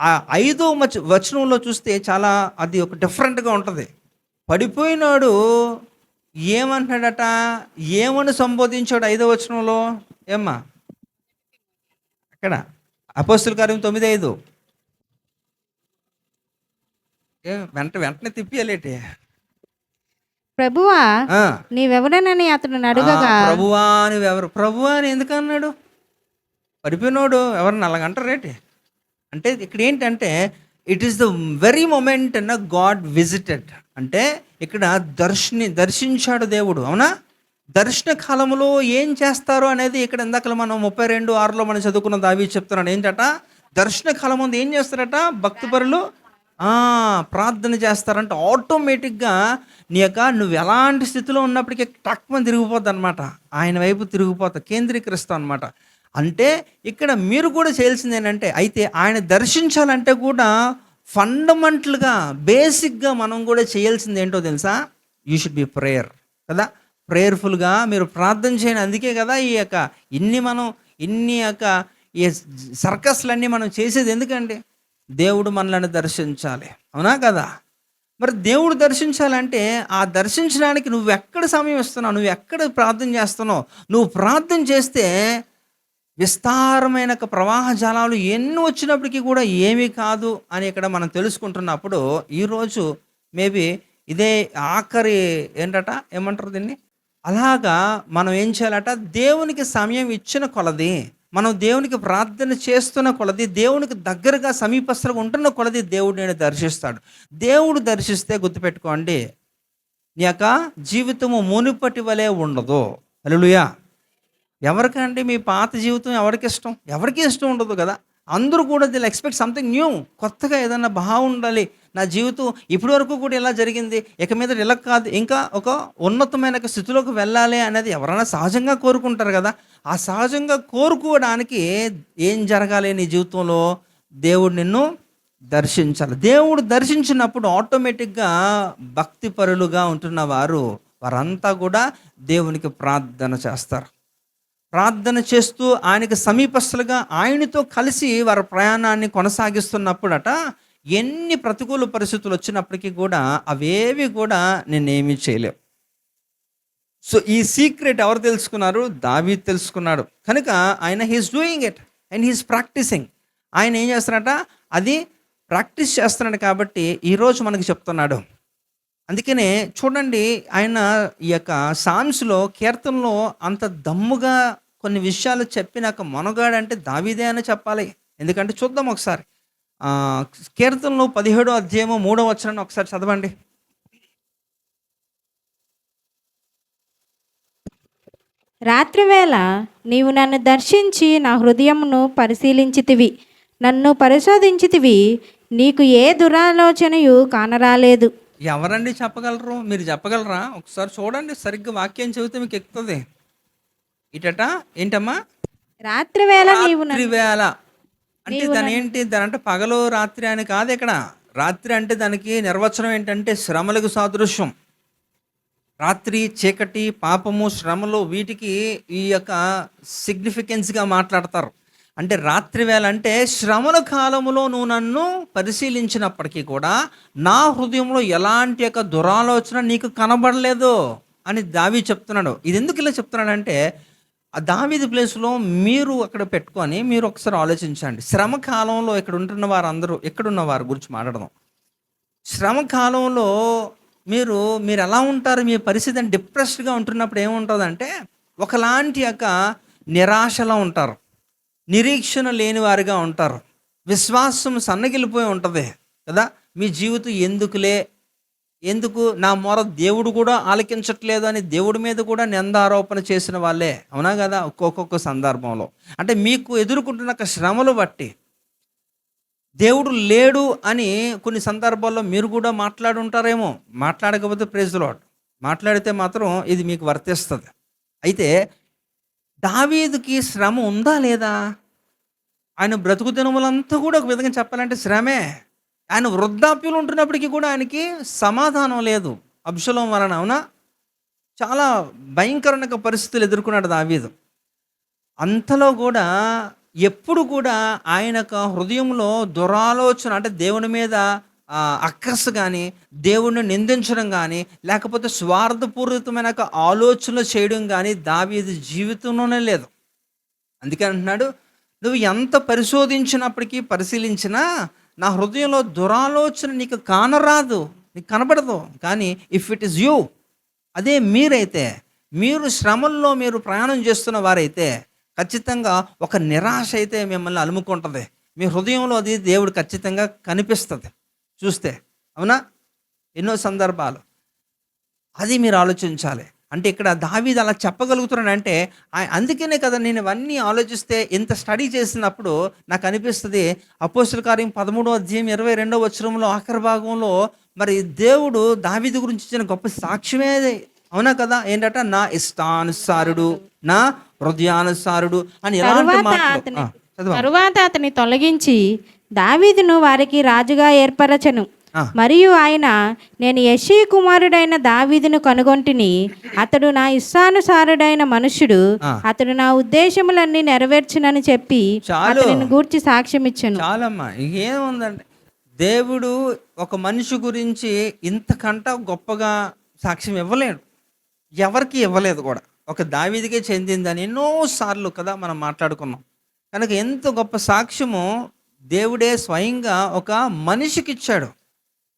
ఆ 5వ వచనంలో చూస్తే చాలా అది ఒక డిఫరెంట్గా ఉంటుంది. పడిపోయినాడు ఏమంటున్నాడట, ఏమని సంబోధించాడు 5వ వచనంలో? ఏమ్మా అక్కడ అపోస్తుల కార్యం 9:5 వెంటనే తిప్పియాలేటి. ప్రభువా నీవెవరనని అతను అడగగా, ప్రభువా నువ్వెవరు? ప్రభువా అని ఎందుకు అన్నాడు? పడిపోయినోడు ఎవరిని అలాగంటారేటి? అంటే ఇక్కడ ఏంటంటే, it is the very moment అన్న గాడ్ విజిటెడ్. అంటే ఇక్కడ దర్శించాడు దేవుడు. అవునా? దర్శన కాలంలో ఏం చేస్తారు అనేది ఇక్కడ ఇందాక మనం 32:6 మనం చదువుకున్న దావీదు చెప్తున్నాడు. ఏంటట, దర్శన కాలం ముందు ఏం చేస్తారట? భక్తిపరులు ప్రార్థన చేస్తారంట. ఆటోమేటిక్గా నువ్వు ఎలాంటి స్థితిలో ఉన్నప్పటికీ టక్మని తిరిగిపోద్ది అనమాట, ఆయన వైపు తిరిగిపోతా, కేంద్రీకరిస్తావు అనమాట. అంటే ఇక్కడ మీరు కూడా చేయాల్సింది ఏంటంటే, అయితే ఆయన దర్శించాలంటే కూడా ఫండమెంటల్గా, బేసిక్గా మనం కూడా చేయాల్సింది ఏంటో తెలుసా? యూ షుడ్ బి ప్రేయర్ కదా. ప్రేయర్ఫుల్గా మీరు ప్రార్థన చేయండి. అందుకే కదా ఇన్ని ఈ సర్కస్లన్నీ మనం చేసేది. ఎందుకండి? దేవుడు మనల్ని దర్శించాలి, అవునా కదా? మరి దేవుడు దర్శించాలంటే ఆ దర్శించడానికి నువ్వు ఎక్కడ సమయం ఇస్తున్నావు, నువ్వు ఎక్కడ ప్రార్థన చేస్తున్నావు? నువ్వు ప్రార్థన చేస్తే విస్తారమైన ప్రవాహ జలాలు ఎన్ని వచ్చినప్పటికీ కూడా ఏమీ కాదు అని ఇక్కడ మనం తెలుసుకుంటున్నప్పుడు, ఈరోజు మేబీ ఇదే ఆఖరి ఏంటట, ఏమంటారు దీన్ని, అలాగా మనం ఏం చేయాలట, దేవునికి సమయం ఇచ్చిన కొలది, మనం దేవునికి ప్రార్థన చేస్తున్న కొలది, దేవునికి దగ్గరగా సమీపస్తులుగా ఉంటున్న కొలది దేవుడు నేను దర్శిస్తాడు. దేవుడు దర్శిస్తే గుర్తుపెట్టుకోండి, నీ యొక్క జీవితము మునుపటి వలె ఉండదు. హల్లెలూయా. ఎవరికండి మీ పాత జీవితం ఎవరికి ఇష్టం ఉండదు కదా. అందరూ కూడా దిల్ ఎక్స్పెక్ట్ సంథింగ్ న్యూ. కొత్తగా ఏదన్నా బాగుండాలి, నా జీవితం ఇప్పటి వరకు కూడా ఇలా జరిగింది, ఇక మీద ఇలా కాదు, ఇంకా ఒక ఉన్నతమైన స్థితిలోకి వెళ్ళాలి అనేది ఎవరైనా సహజంగా కోరుకుంటారు కదా. ఆ సహజంగా కోరుకోవడానికి ఏం జరగాలి నీ జీవితంలో? దేవుడు నిన్ను దర్శించాలి. దేవుడు దర్శించినప్పుడు ఆటోమేటిక్గా భక్తిపరులుగా ఉంటున్న వారంతా కూడా దేవునికి ప్రార్థన చేస్తారు. ప్రార్థన చేస్తూ ఆయనకి సమీపస్తులుగా ఆయనతో కలిసి వారి ప్రయాణాన్ని కొనసాగిస్తున్నప్పుడట, ఎన్ని ప్రతికూల పరిస్థితులు వచ్చినప్పటికీ కూడా అవేవి కూడా నేనేమీ చేయలేవు. సో ఈ సీక్రెట్ ఎవరు తెలుసుకున్నారు? దావీదు తెలుసుకున్నాడు. కనుక ఆయన he's doing it and he's practising. ఆయన ఏం చేస్తున్నాడట, అది ప్రాక్టీస్ చేస్తున్నాడు. కాబట్టి ఈరోజు మనకి చెప్తున్నాడు. అందుకనే చూడండి, ఆయన ఈ యొక్క సామ్స్లో, కీర్తనలో అంత దమ్ముగా కొన్ని విషయాలు చెప్పినాక మనగాడంటే దావీదే అని చెప్పాలి. ఎందుకంటే చూద్దాం ఒకసారి, కీర్తనలో 17వ అధ్యాయము 3వ వచనాన్ని ఒకసారి చదవండి. రాత్రివేళ నీవు నన్ను దర్శించి నా హృదయమును పరిశీలించితివి, నన్ను పరిశోధించితివి, నీకు ఏ దురాలోచనయు కానరాలేదు. ఎవరండి చెప్పగలరు? మీరు చెప్పగలరా? ఒకసారి చూడండి, సరిగ్గా వాక్యం చెబితే మీకు ఎక్కుతుంది. ఇటట ఏంటమ్మా? రాత్రివేళ అంటే దాని ఏంటి? దాని అంటే పగలు రాత్రి అని కాదు. ఇక్కడ రాత్రి అంటే దానికి నిర్వచనం ఏంటంటే శ్రమలకు సాదృశ్యం. రాత్రి, చీకటి, పాపము, శ్రమలు వీటికి ఈ యొక్క సిగ్నిఫికెన్స్‌గా మాట్లాడతారు. అంటే రాత్రి వేళ అంటే శ్రమల కాలములో నువ్వు నన్ను పరిశీలించినప్పటికీ కూడా నా హృదయంలో ఎలాంటి యొక్క దురాలోచన నీకు కనబడలేదు అని దావీదు చెప్తున్నాడు. ఇది ఎందుకు ఇలా చెప్తున్నాడంటే ఆ దావీదు ప్లేస్‌లో మీరు అక్కడ పెట్టుకొని మీరు ఒకసారి ఆలోచించండి. శ్రమ కాలంలో ఇక్కడ ఉంటున్న వారందరూ ఎక్కడున్న వారి గురించి మాట్లాడదాం. శ్రమ కాలంలో మీరు ఎలా ఉంటారు? మీ పరిస్థితి అని డిప్రెస్డ్గా ఉంటున్నప్పుడు ఏముంటుందంటే ఒకలాంటి యొక్క నిరాశలో ఉంటారు, నిరీక్షణ లేని వారిగా ఉంటారు, విశ్వాసం సన్నగిలిపోయి ఉంటుంది కదా. మీ జీవితం ఎందుకు నా మొర దేవుడు కూడా ఆలకించట్లేదు అని దేవుడి మీద కూడా నిందారోపణ చేసిన వాళ్ళే, అవునా కదా? ఒక్కొక్క సందర్భంలో అంటే మీకు ఎదుర్కొంటున్న శ్రమలు బట్టి దేవుడు లేడు అని కొన్ని సందర్భాల్లో మీరు కూడా మాట్లాడి ఉంటారేమో. మాట్లాడకపోతే ప్రైజ్ ది లార్డ్, మాట్లాడితే మాత్రం ఇది మీకు వర్తిస్తుంది. అయితే దావీదుకి శ్రమ ఉందా లేదా? ఆయన బ్రతుకు దినములంతా కూడా ఒక విధంగా చెప్పాలంటే శ్రమే. ఆయన వృద్ధాప్యులు ఉంటున్నప్పటికీ కూడా ఆయనకి సమాధానం లేదు అబ్షలోం వలన, అవునా? చాలా భయంకరమైన పరిస్థితులు ఎదుర్కొన్నాడు దావీదు. అంతలో కూడా ఎప్పుడు కూడా ఆయన హృదయంలో దురాలోచన అంటే దేవుని మీద అక్కసు కానీ, దేవుణ్ణి నిందించడం కానీ, లేకపోతే స్వార్థపూరితమైన ఆలోచనలు చేయడం కానీ దావీదు జీవితంలోనే లేదు. అందుకే అంటున్నాడు, నువ్వు ఎంత పరిశోధించినప్పటికీ పరిశీలించినా నా హృదయంలో దురాలోచన నీకు కానరాదు, నీకు కనబడదు. కానీ ఇఫ్ ఇట్ ఈస్ యూ, అదే మీరైతే, మీరు శ్రమల్లో మీరు ప్రయాణం చేస్తున్న వారైతే ఖచ్చితంగా ఒక నిరాశ అయితే మిమ్మల్ని అలుముకుంటుంది. మీ హృదయంలో అది దేవుడు ఖచ్చితంగా కనిపిస్తుంది చూస్తే, అవునా? ఎన్నో సందర్భాలు అది మీరు ఆలోచించాలి. అంటే ఇక్కడ దావీదు అలా చెప్పగలుగుతున్నాడంటే అందుకనే కదా నేను ఇవన్నీ ఆలోచిస్తే ఇంత స్టడీ చేసినప్పుడు నాకు అనిపిస్తుంది అపోస్తలుల కార్యం 13వ అధ్యాయం 22వ వచనంలో ఆఖరి భాగంలో మరి దేవుడు దావీదు గురించి ఇచ్చిన గొప్ప సాక్ష్యమే, అవునా కదా? ఏంటట, నా ఇష్టానుసారుడు, నా హృదయానుసారుడు అని ఎలాంటి మాటలు. తరువాత అతని తొలగించి దావీదును వారికి రాజుగా ఏర్పరచెను. మరియు ఆయన, నేను యెషీ కుమారుడైన దావీదును కనుగొంటిని, అతడు నా ఇష్టానుసారుడైన మనుష్యుడు, అతడు నా ఉద్దేశములన్నీ నెరవేర్చునని చెప్పి అతనిని గూర్చి సాక్ష్యం ఇచ్చెను. చాలమ్మా, ఏముందండి, దేవుడు ఒక మనిషి గురించి ఇంతకంట గొప్పగా సాక్ష్యం ఇవ్వలేడు, ఎవరికి ఇవ్వలేదు కూడా. ఒక దావీదుకే చెందిందని ఎన్నోసార్లు కదా మనం మాట్లాడుకున్నాం. కనుక ఎంత గొప్ప సాక్ష్యము దేవుడే స్వయంగా ఒక మనిషికి ఇచ్చాడు.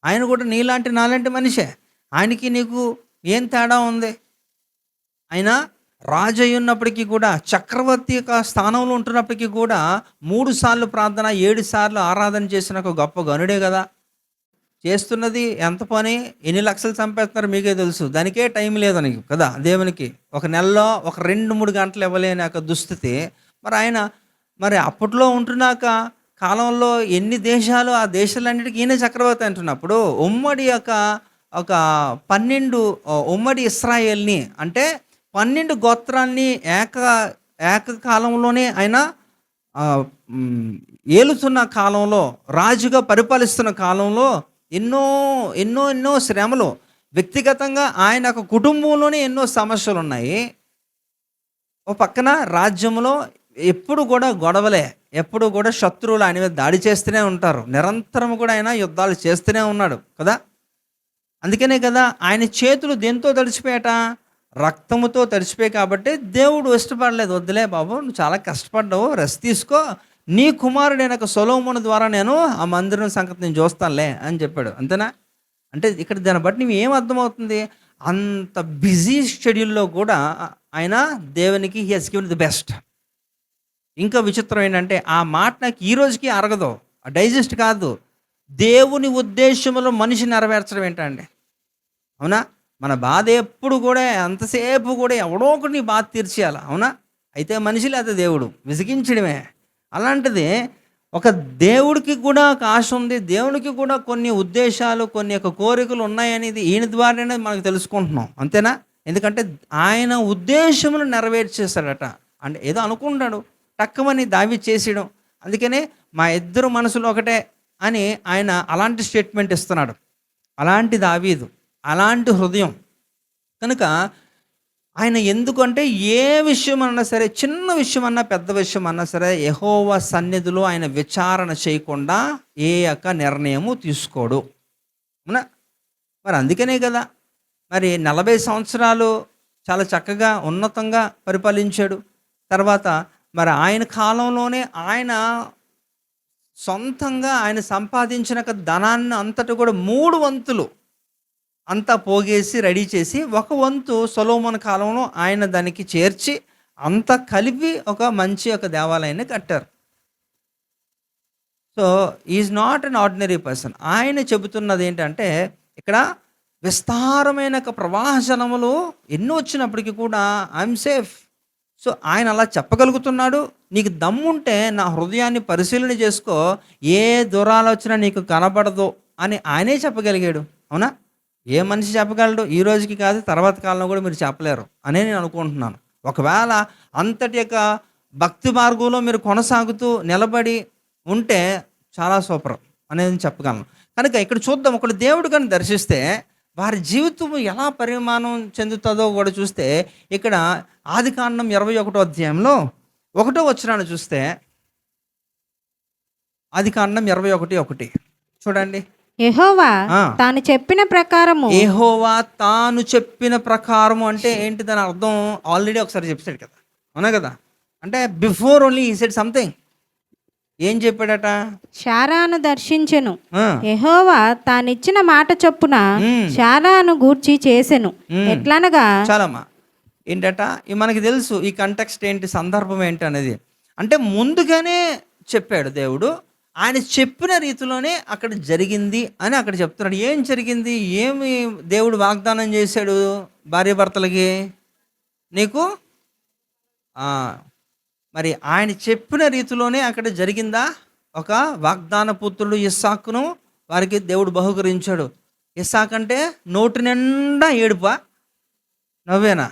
ఆయన కూడా నీలాంటి నాలాంటి మనిషే. ఆయనకి నీకు ఏం తేడా ఉంది? ఆయన రాజు అయి ఉన్నప్పటికీ కూడా, చక్రవర్తి యొక్క స్థానంలో ఉంటున్నప్పటికీ కూడా 3 సార్లు ప్రార్థన, 7 సార్లు ఆరాధన చేసిన ఒక గొప్ప గనుడే కదా. చేస్తున్నది ఎంత పని, ఎన్ని లక్షలు సంపాదిస్తున్నారు మీకే తెలుసు. దానికే టైం లేదు నీకు కదా. దేవునికి ఒక నెలలో ఒక 2-3 గంటలు ఇవ్వలేని ఒక దుస్థితి. మరి ఆయన మరి అప్పట్లో ఉంటున్నాక కాలంలో ఎన్ని దేశాలు, ఆ దేశాలన్నిటికీ ఈయన చక్రవర్తి అంటున్నప్పుడు ఉమ్మడి ఒక 12 ఉమ్మడి ఇశ్రాయేల్ని అంటే 12 గోత్రాన్ని ఏకకాలంలోనే ఆయన ఏలుతున్న కాలంలో, రాజుగా పరిపాలిస్తున్న కాలంలో ఎన్నో ఎన్నో ఎన్నో శ్రమలు, వ్యక్తిగతంగా ఆయన కుటుంబంలోనే ఎన్నో సమస్యలు ఉన్నాయి. ఓ పక్కన రాజ్యంలో ఎప్పుడు కూడా గొడవలే, ఎప్పుడు కూడా శత్రువులు ఆయన మీద దాడి చేస్తూనే ఉంటారు. నిరంతరం కూడా ఆయన యుద్ధాలు చేస్తూనే ఉన్నాడు కదా. అందుకనే కదా ఆయన చేతులు దేంతో తడిచిపోయాట, రక్తముతో తడిచిపోయాయి. కాబట్టి దేవుడు ఇష్టపడలేదు, వద్దులే బాబు నువ్వు చాలా కష్టపడ్డావు, రెస్ట్ తీసుకో, నీ కుమారుడైన సొలొమోను ద్వారా నేను ఆ మందిరం సంగతి నేను చూస్తానులే అని చెప్పాడు. అంతేనా? అంటే ఇక్కడ దాన్ని బట్టి నువ్వు ఏం అర్థమవుతుంది, అంత బిజీ షెడ్యూల్లో కూడా ఆయన దేవునికి he has given the best. ఇంకా విచిత్రం ఏంటంటే ఆ మాట నాకు ఈ రోజుకి అరగదు, డైజెస్ట్ కాదు. దేవుని ఉద్దేశంలో మనిషి నెరవేర్చడం ఏంటండి, అవునా? మన బాధ ఎప్పుడు కూడా ఎంతసేపు కూడా ఎవడో ఒకటి నీ బాధ తీర్చేయాలి, అవునా? అయితే మనిషి లేదా దేవుడు విసిగించడమే. అలాంటిది ఒక దేవుడికి కూడా ఒక ఆశ ఉంది, దేవునికి కూడా కొన్ని ఉద్దేశాలు, కొన్ని యొక్క కోరికలు ఉన్నాయనేది ఈయన ద్వారానే మనకు తెలుసుకుంటున్నాం, అంతేనా? ఎందుకంటే ఆయన ఉద్దేశమును నెరవేర్చేశాడట. అంటే ఏదో అనుకుంటాడు, టక్కమని దావీదు చేసేయడం. అందుకనే మా ఇద్దరు మనసులు ఒకటే అని ఆయన అలాంటి స్టేట్మెంట్ ఇస్తున్నాడు. అలాంటి దావీదు, అలాంటి హృదయం, కనుక ఆయన ఎందుకంటే ఏ విషయం అన్నా సరే, చిన్న విషయం అన్నా పెద్ద విషయం అన్నా సరే, యెహోవా సన్నిధిలో ఆయన విచారణ చేయకుండా ఏ యొక్క నిర్ణయము తీసుకోడు. అవునా? మరి అందుకనే కదా మరి 40 సంవత్సరాలు చాలా చక్కగా ఉన్నతంగా పరిపాలించాడు. తర్వాత మరి ఆయన కాలంలోనే ఆయన సొంతంగా ఆయన సంపాదించిన ధనాన్ని అంతటి కూడా 3 వంతులు అంతా పోగేసి రెడీ చేసి, ఒక వంతు సొలొమోను కాలంలో ఆయన దానికి చేర్చి అంతా కలిపి ఒక మంచి ఒక దేవాలయాన్ని కట్టారు. So is not an ordinary person. ఆయన చెబుతున్నది ఏంటంటే ఇక్కడ విస్తారమైన ప్రవాహ జలములు ఎన్నో వచ్చినప్పటికీ కూడా ఐఎమ్ సేఫ్. సో ఆయన అలా చెప్పగలుగుతున్నాడు. నీకు దమ్ముంటే నా హృదయాన్ని పరిశీలన చేసుకో, ఏ దురాలోచన నీకు కనబడదు అని ఆయనే చెప్పగలిగాడు. అవునా? ఏ మనిషి చెప్పగలడు? ఈ రోజుకి కాదు, తర్వాత కాలంలో కూడా మీరు చెప్పలేరు అనే నేను అనుకుంటున్నాను. ఒకవేళ అంతటి యొక్క భక్తి మార్గంలో మీరు కొనసాగుతూ నిలబడి ఉంటే చాలా సూపర్ అనేది చెప్పగలను. కనుక ఇక్కడ చూద్దాం, ఒకళ్ళు దేవుడు కానీ దర్శిస్తే వారి జీవితం ఎలా పరిమాణం చెందుతుందో కూడా చూస్తే, ఇక్కడ ఆదికాండం 21వ అధ్యాయంలో 1వ వచనాన్ని చూస్తే, ఆదికాండం 21:1 చూడండి. యెహోవా ఆ. తాను చెప్పిన ప్రకారము యెహోవా తాను చెప్పిన ప్రకారము అంటే ఏంటి? దాని అర్థం ఆల్రెడీ ఒకసారి చెప్పాడు కదా, అవునా కదా? అంటే before only he said something. ఏం చెప్పాడట? శారాను దర్శించెను. ఆ, యెహోవా తానిచ్చిన మాట చొప్పున మ్మ్. శారాను గూర్చి చేసెను. ఎట్లనగా చాలమ్మా. ఏంటట? మనకి తెలుసు ఈ కంటెక్స్ట్ ఏంటి, సందర్భం ఏంటి అనేది. అంటే ముందుగానే చెప్పాడు దేవుడు, ఆయన చెప్పిన రీతిలోనే అక్కడ జరిగింది అని అక్కడ చెప్తున్నాడు. ఏం జరిగింది? ఏమి దేవుడు వాగ్దానం చేశాడు భార్యాభర్తలకి? నీకు మరి ఆయన చెప్పిన రీతిలోనే అక్కడ జరిగిందా? ఒక వాగ్దాన పుత్రుడు ఇస్సాకును వారికి దేవుడు బహుకరించాడు. ఇస్సాక్ అంటే నోటి నిండా ఏడుపా? నవ్వేనా?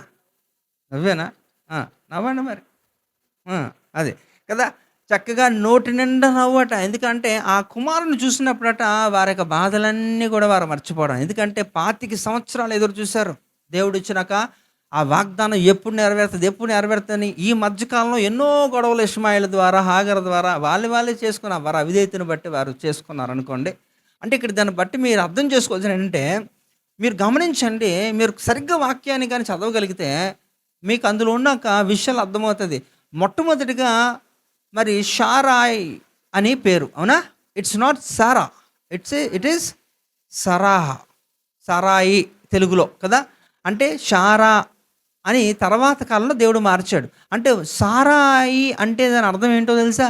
నవ్వండి మరి. అది కదా, చక్కగా నోటి నిండా నవ్వట. ఎందుకంటే ఆ కుమారుని చూసినప్పుడట వారి యొక్క బాధలన్నీ కూడా వారు మర్చిపోవడం. ఎందుకంటే 25 సంవత్సరాలు ఎదురు చూశారు. దేవుడు ఇచ్చినాక ఆ వాగ్దానం ఎప్పుడు నెరవేరుతుంది. ఈ మధ్యకాలంలో ఎన్నో గొడవలు ఇష్మాయిల్ ద్వారా, హాగర్ ద్వారా వాళ్ళే చేసుకున్నారు. వారు అవిధేయతను బట్టి వారు చేసుకున్నారు అనుకోండి. అంటే ఇక్కడ దాన్ని బట్టి మీరు అర్థం చేసుకోవాల్సిన ఏంటంటే, మీరు గమనించండి, మీరు సరిగ్గా వాక్యాన్ని కానీ చదవగలిగితే మీకు అందులో ఉన్నాక విషయాలు అర్థమవుతుంది. మొట్టమొదటిగా మరి షారాయ్ అని పేరు, అవునా? It's not Sara, it is Sarah, సరాయి తెలుగులో కదా. అంటే షారా అని తర్వాత కాలంలో దేవుడు మార్చాడు. అంటే సారాయి అంటే దాని అర్థం ఏంటో తెలుసా?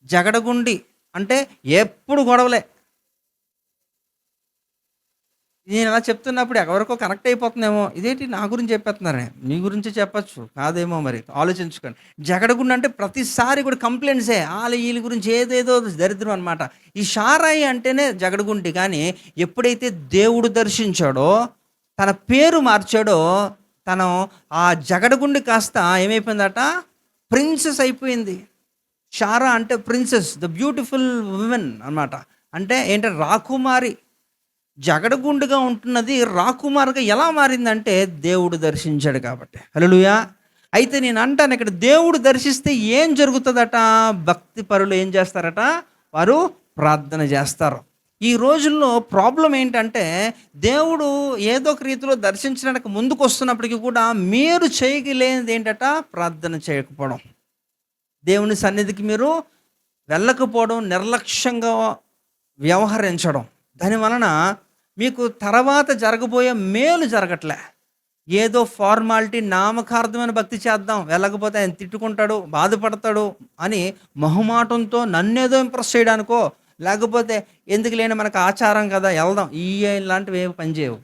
జగడగుండి, అంటే ఎప్పుడు గొడవలే. నేను అలా చెప్తున్నప్పుడు ఎవరికో కనెక్ట్ అయిపోతుందేమో, ఇదేంటి నా గురించి చెప్పేస్తున్నారే, మీ గురించి చెప్పచ్చు కాదేమో, మరి ఆలోచించుకోండి. జగడగుండి అంటే ప్రతిసారి కూడా కంప్లైంట్సే, వీళ్ళ గురించి ఏదేదో దరిద్రం అనమాట. ఈ షారాయి అంటేనే జగడగుండి. కానీ ఎప్పుడైతే దేవుడు దర్శించాడో, తన పేరు మార్చాడో, తను ఆ జగడగుండి కాస్త ఏమైపోయిందట? ప్రిన్సెస్ అయిపోయింది. షారా అంటే ప్రిన్సెస్, ద బ్యూటిఫుల్ ఉమెన్ అన్నమాట. అంటే ఏంటంటే రాకుమారి. జగడగుండుగా ఉంటున్నది రాకుమారుగా ఎలా మారిందంటే దేవుడు దర్శించాడు కాబట్టి. హల్లెలూయా. అయితే నేను అంటాను, ఇక్కడ దేవుడు దర్శిస్తే ఏం జరుగుతుందట? భక్తి పరులు ఏం చేస్తారట? వారు ప్రార్థన చేస్తారు. ఈ రోజుల్లో ప్రాబ్లం ఏంటంటే, దేవుడు ఏదో ఒక రీతిలో దర్శించడానికి ముందుకు వస్తున్నప్పటికీ కూడా మీరు చేయగలేనిది ఏంటట? ప్రార్థన చేయకపోవడం, దేవుని సన్నిధికి మీరు వెళ్ళకపోవడం, నిర్లక్ష్యంగా వ్యవహరించడం. దానివలన మీకు తర్వాత జరగబోయే మేలు జరగట్లే. ఏదో ఫార్మాలిటీ, నామకార్థమైన భక్తి చేద్దాం, వెళ్ళకపోతే ఆయన తిట్టుకుంటాడు, బాధపడతాడు అని మొహమాటంతో నన్నేదో ఇంప్రెస్ చేయడానికో, లేకపోతే ఎందుకు లేని మనకు ఆచారం కదా వెళ్దాం, ఇలాంటివి ఏమి పనిచేయవు,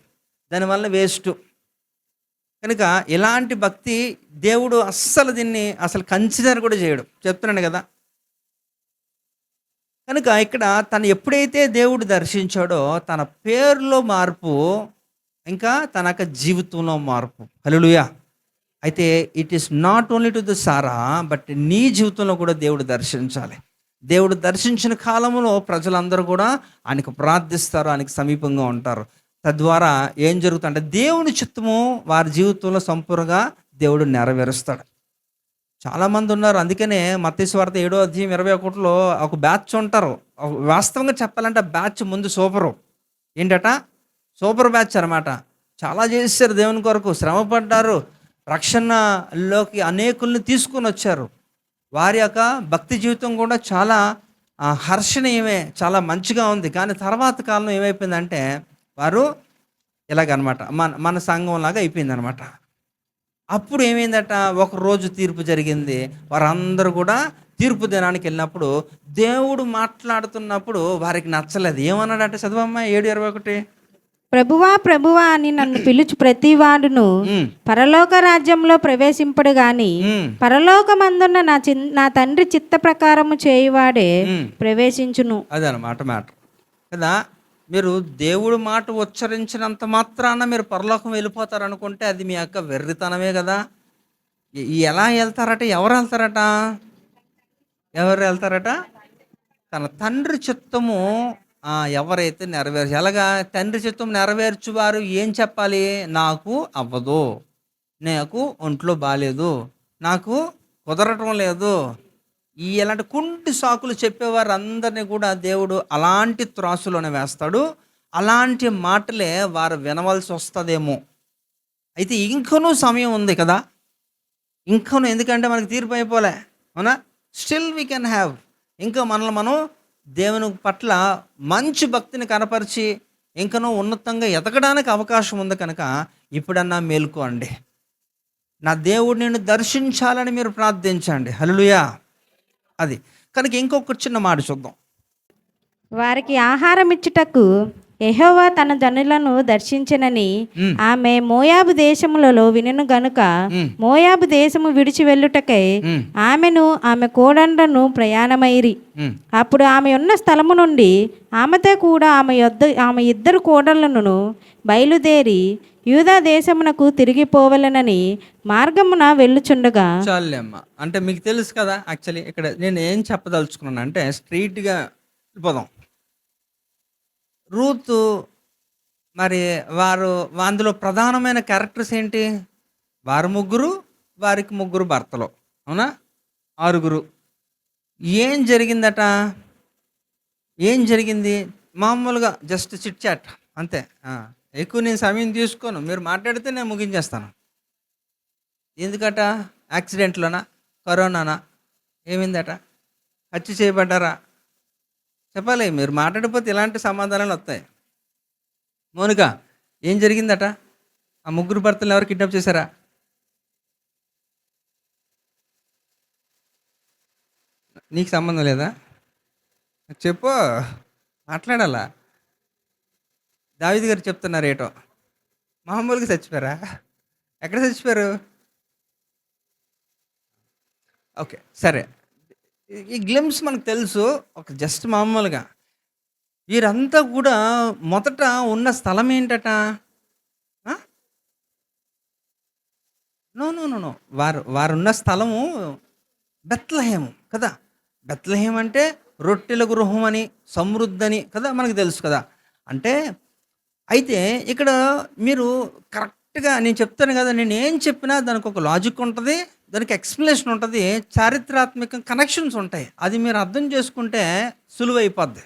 దానివల్ల వేస్ట్. కనుక ఇలాంటి భక్తి దేవుడు దీన్ని అసలు కన్సిడర్ కూడా చేయడు, చెప్తున్నాను కదా. కనుక ఇక్కడ తను ఎప్పుడైతే దేవుడు దర్శించాడో, తన పేరులో మార్పు, ఇంకా తన యొక్క జీవితంలో మార్పు. హల్లెలూయా. అయితే it is not only to the Sarah, but నీ జీవితంలో కూడా దేవుడు దర్శించాలి. దేవుడు దర్శించిన కాలంలో ప్రజలందరూ కూడా ఆయనకు ప్రార్థిస్తారు, ఆయనకు సమీపంగా ఉంటారు. తద్వారా ఏం జరుగుతుందంటే దేవుని చిత్తము వారి జీవితంలో సంపూర్ణంగా దేవుడు నెరవేరుస్తాడు. చాలామంది ఉన్నారు. అందుకనే మత్తయి సువార్త 7:21లో ఒక బ్యాచ్ ఉంటారు. వాస్తవంగా చెప్పాలంటే ఆ బ్యాచ్ ముందు సూపరు. ఏంటట? సూపర్ బ్యాచ్ అనమాట. చాలా చేశారు దేవుని కొరకు, శ్రమపడ్డారు, రక్షణలోకి అనేకుల్ని తీసుకొని వచ్చారు. వారి యొక్క భక్తి జీవితం కూడా చాలా హర్షణీయమే, చాలా మంచిగా ఉంది. కానీ తర్వాత కాలంలో ఏమైపోయిందంటే వారు ఇలాగనమాట, మన సంఘంలాగా అయిపోయిందనమాట. అప్పుడు ఏమైందట, ఒక రోజు తీర్పు జరిగింది. వారందరూ కూడా తీర్పు దినానికి వెళ్ళినప్పుడు దేవుడు మాట్లాడుతున్నప్పుడు వారికి నచ్చలేదు. ఏమన్నాడంటే, చదువమ్మా 7:21. ప్రభువా ప్రభువా అని నన్ను పిలుచు ప్రతివాడును పరలోక రాజ్యంలో ప్రవేశింపడు గాని పరలోకమందున్న నా తండ్రి చిత్త ప్రకారము చేయువాడే ప్రవేశించును. అదనమాట మ్యాటర్ కదా. మీరు దేవుడు మాట ఉచ్చరించినంత మాత్రాన మీరు పరలోకం వెళ్ళిపోతారు అనుకుంటే అది మీ యొక్క వెర్రితనమే కదా. ఎలా వెళ్తారట? ఎవరు వెళ్తారట? తన తండ్రి చిత్తము ఎవరైతే ఎలాగా తండ్రి చిత్తం నెరవేర్చువారు ఏం చెప్పాలి? నాకు అవ్వదు, నాకు ఒంట్లో బాగాలేదు, నాకు కుదరటం లేదు, ఎలాంటి కుంటి సాకులు చెప్పేవారు అందరినీ కూడా దేవుడు అలాంటి త్రాసులోనే వేస్తాడు. అలాంటి మాటలే వారు వినవలసి వస్తుందేమో. అయితే ఇంకనూ సమయం ఉంది కదా, ఇంకనూ. ఎందుకంటే మనకి తీర్పు అయిపోలే, అవునా? స్టిల్ వీ కెన్ హ్యావ్, ఇంకా మనల్ని మనం దేవుని పట్ల మంచి భక్తిని కనపరిచి ఇంకనూ ఉన్నతంగా ఎదగడానికి అవకాశం ఉంది. కనుక ఇప్పుడన్నా మేలుకోండి. నా దేవుడు నిన్ను దర్శించాలని మీరు ప్రార్థించండి. హల్లెలూయా. అది కనుక ఇంకొక చిన్న మాట చూద్దాం. వారికి ఆహారం ఇచ్చుటకు యెహోవా తన జనులను దర్శించెనని ఆమె మోయాబు దేశములలో వినెను గనుక మోయాబు దేశము విడిచి వెళ్ళుటకై ఆమెను ఆమె కోడండ్లను ప్రయాణమైరి. అప్పుడు ఆమె ఉన్న స్థలము నుండి ఆమెతో కూడా ఆమె ఇద్దరు కోడళ్లను బయలుదేరి యూదా దేశమునకు తిరిగిపోవలెనని మార్గమున వెళ్ళుచుండగా. చాలేమ్మ, అంటే మీకు తెలుసు కదా. యాక్చువల్లీ ఇక్కడ నేను ఏం చెప్పదలుచుకున్నాను అంటే స్ట్రీట్గా వెళ్ళిపోదాం. రూతు మరి అందులో ప్రధానమైన క్యారెక్టర్స్ ఏంటి? వారు ముగ్గురు, వారికి ముగ్గురు భర్తలు, అవునా? 6. ఏం జరిగిందట? ఏం జరిగింది? మామూలుగా జస్ట్ చిట్ చాట్ అంతే. ఎక్కువ నేను సమయం తీసుకోను, మీరు మాట్లాడితే నేను ముగించేస్తాను. ఎందుకట? యాక్సిడెంట్లోనా? కరోనానా? ఏమైందట? హత్య చేయబడ్డారా? చెప్పాలి. మీరు మాట్లాడిపోతే ఇలాంటి సమాధానాలు వస్తాయి. మౌనిక, ఏం జరిగిందట? ఆ ముగ్గురు భర్తలు ఎవరు కిడ్నాప్ చేశారా? నీకు సంబంధం లేదా? చెప్పు, మాట్లాడాలా? దావీదు గారు చెప్తున్నారు ఏటో. మామూలుగా చచ్చిపోయారా? ఎక్కడ చచ్చిపోయారు? ఓకే, సరే. ఈ గ్లిమ్స్ మనకు తెలుసు. ఒక జస్ట్ మామూలుగా వీరంతా కూడా మొదట ఉన్న స్థలం ఏంటట? నో నో నో నో వారున్న స్థలము బెత్లెహేము కదా. బెత్లెహేం అంటే రొట్టెల గృహం అని, సమృద్ధి అని కదా, మనకు తెలుసు కదా. అంటే అయితే ఇక్కడ మీరు కరెక్ట్గా నేను చెప్తాను కదా, నేను ఏం చెప్పినా దానికి ఒక లాజిక్ ఉంటుంది, దానికి ఎక్స్ప్లెనేషన్ ఉంటుంది, చారిత్రాత్మక కనెక్షన్స్ ఉంటాయి. అది మీరు అర్థం చేసుకుంటే సులువైపోద్ది.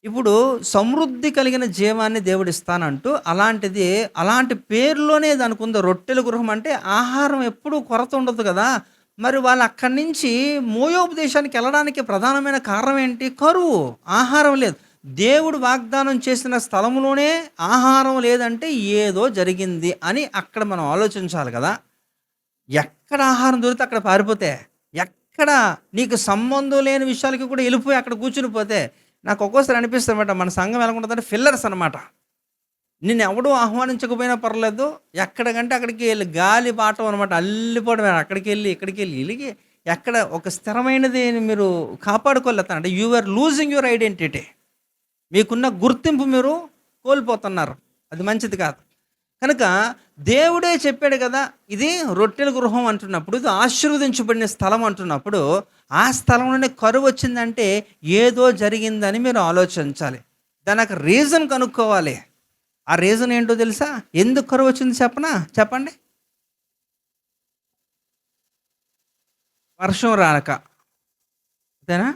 ఇప్పుడు సమృద్ధి కలిగిన జీవాన్ని దేవుడు ఇస్తానంటూ అలాంటి పేరులోనే దానికి ఉంది. రొట్టెల గృహం అంటే ఆహారం ఎప్పుడూ కొరత ఉండదు కదా. మరి వాళ్ళు అక్కడి నుంచి మోయాబు దేశానికి వెళ్ళడానికి ప్రధానమైన కారణం ఏంటి? కరువు, ఆహారం లేదు. దేవుడు వాగ్దానం చేసిన స్థలంలోనే ఆహారం లేదంటే ఏదో జరిగింది అని అక్కడ మనం ఆలోచించాలి కదా. ఎక్కడ ఆహారం దొరికితే అక్కడ పారిపోతే, ఎక్కడ నీకు సంబంధం లేని విషయాలకి కూడా వెళ్ళిపోయి అక్కడ కూర్చుని పోతే, నాకు ఒక్కోసారి అనిపిస్తుంది అనమాట, మన సంఘం ఎలా ఉంటుందంటే ఫిల్లర్స్ అనమాట. నిన్ను ఎవడూ ఆహ్వానించకపోయినా పర్లేదు, ఎక్కడికంటే అక్కడికి వెళ్ళి గాలి బాటం అనమాట, అల్లిపోవడం. అక్కడికి వెళ్ళి ఇక్కడికి వెళ్ళి ఇలిగి ఎక్కడ ఒక స్థిరమైనది మీరు కాపాడుకోలేతానంటే you are losing your identity. మీకున్న గుర్తింపు మీరు కోల్పోతున్నారు. అది మంచిది కాదు. కనుక దేవుడే చెప్పాడు కదా, ఇది రొట్టెల గృహం అంటున్నప్పుడు, ఇది ఆశీర్వదించబడిన స్థలం అంటున్నప్పుడు, ఆ స్థలంలోనే కరువు వచ్చిందంటే ఏదో జరిగిందని మీరు ఆలోచించాలి. దానికి రీజన్ కనుక్కోవాలి. ఆ రీజన్ ఏంటో తెలుసా? ఎందుకు కరువు వచ్చింది చెప్పండి. వర్షం రాక, అంతేనా?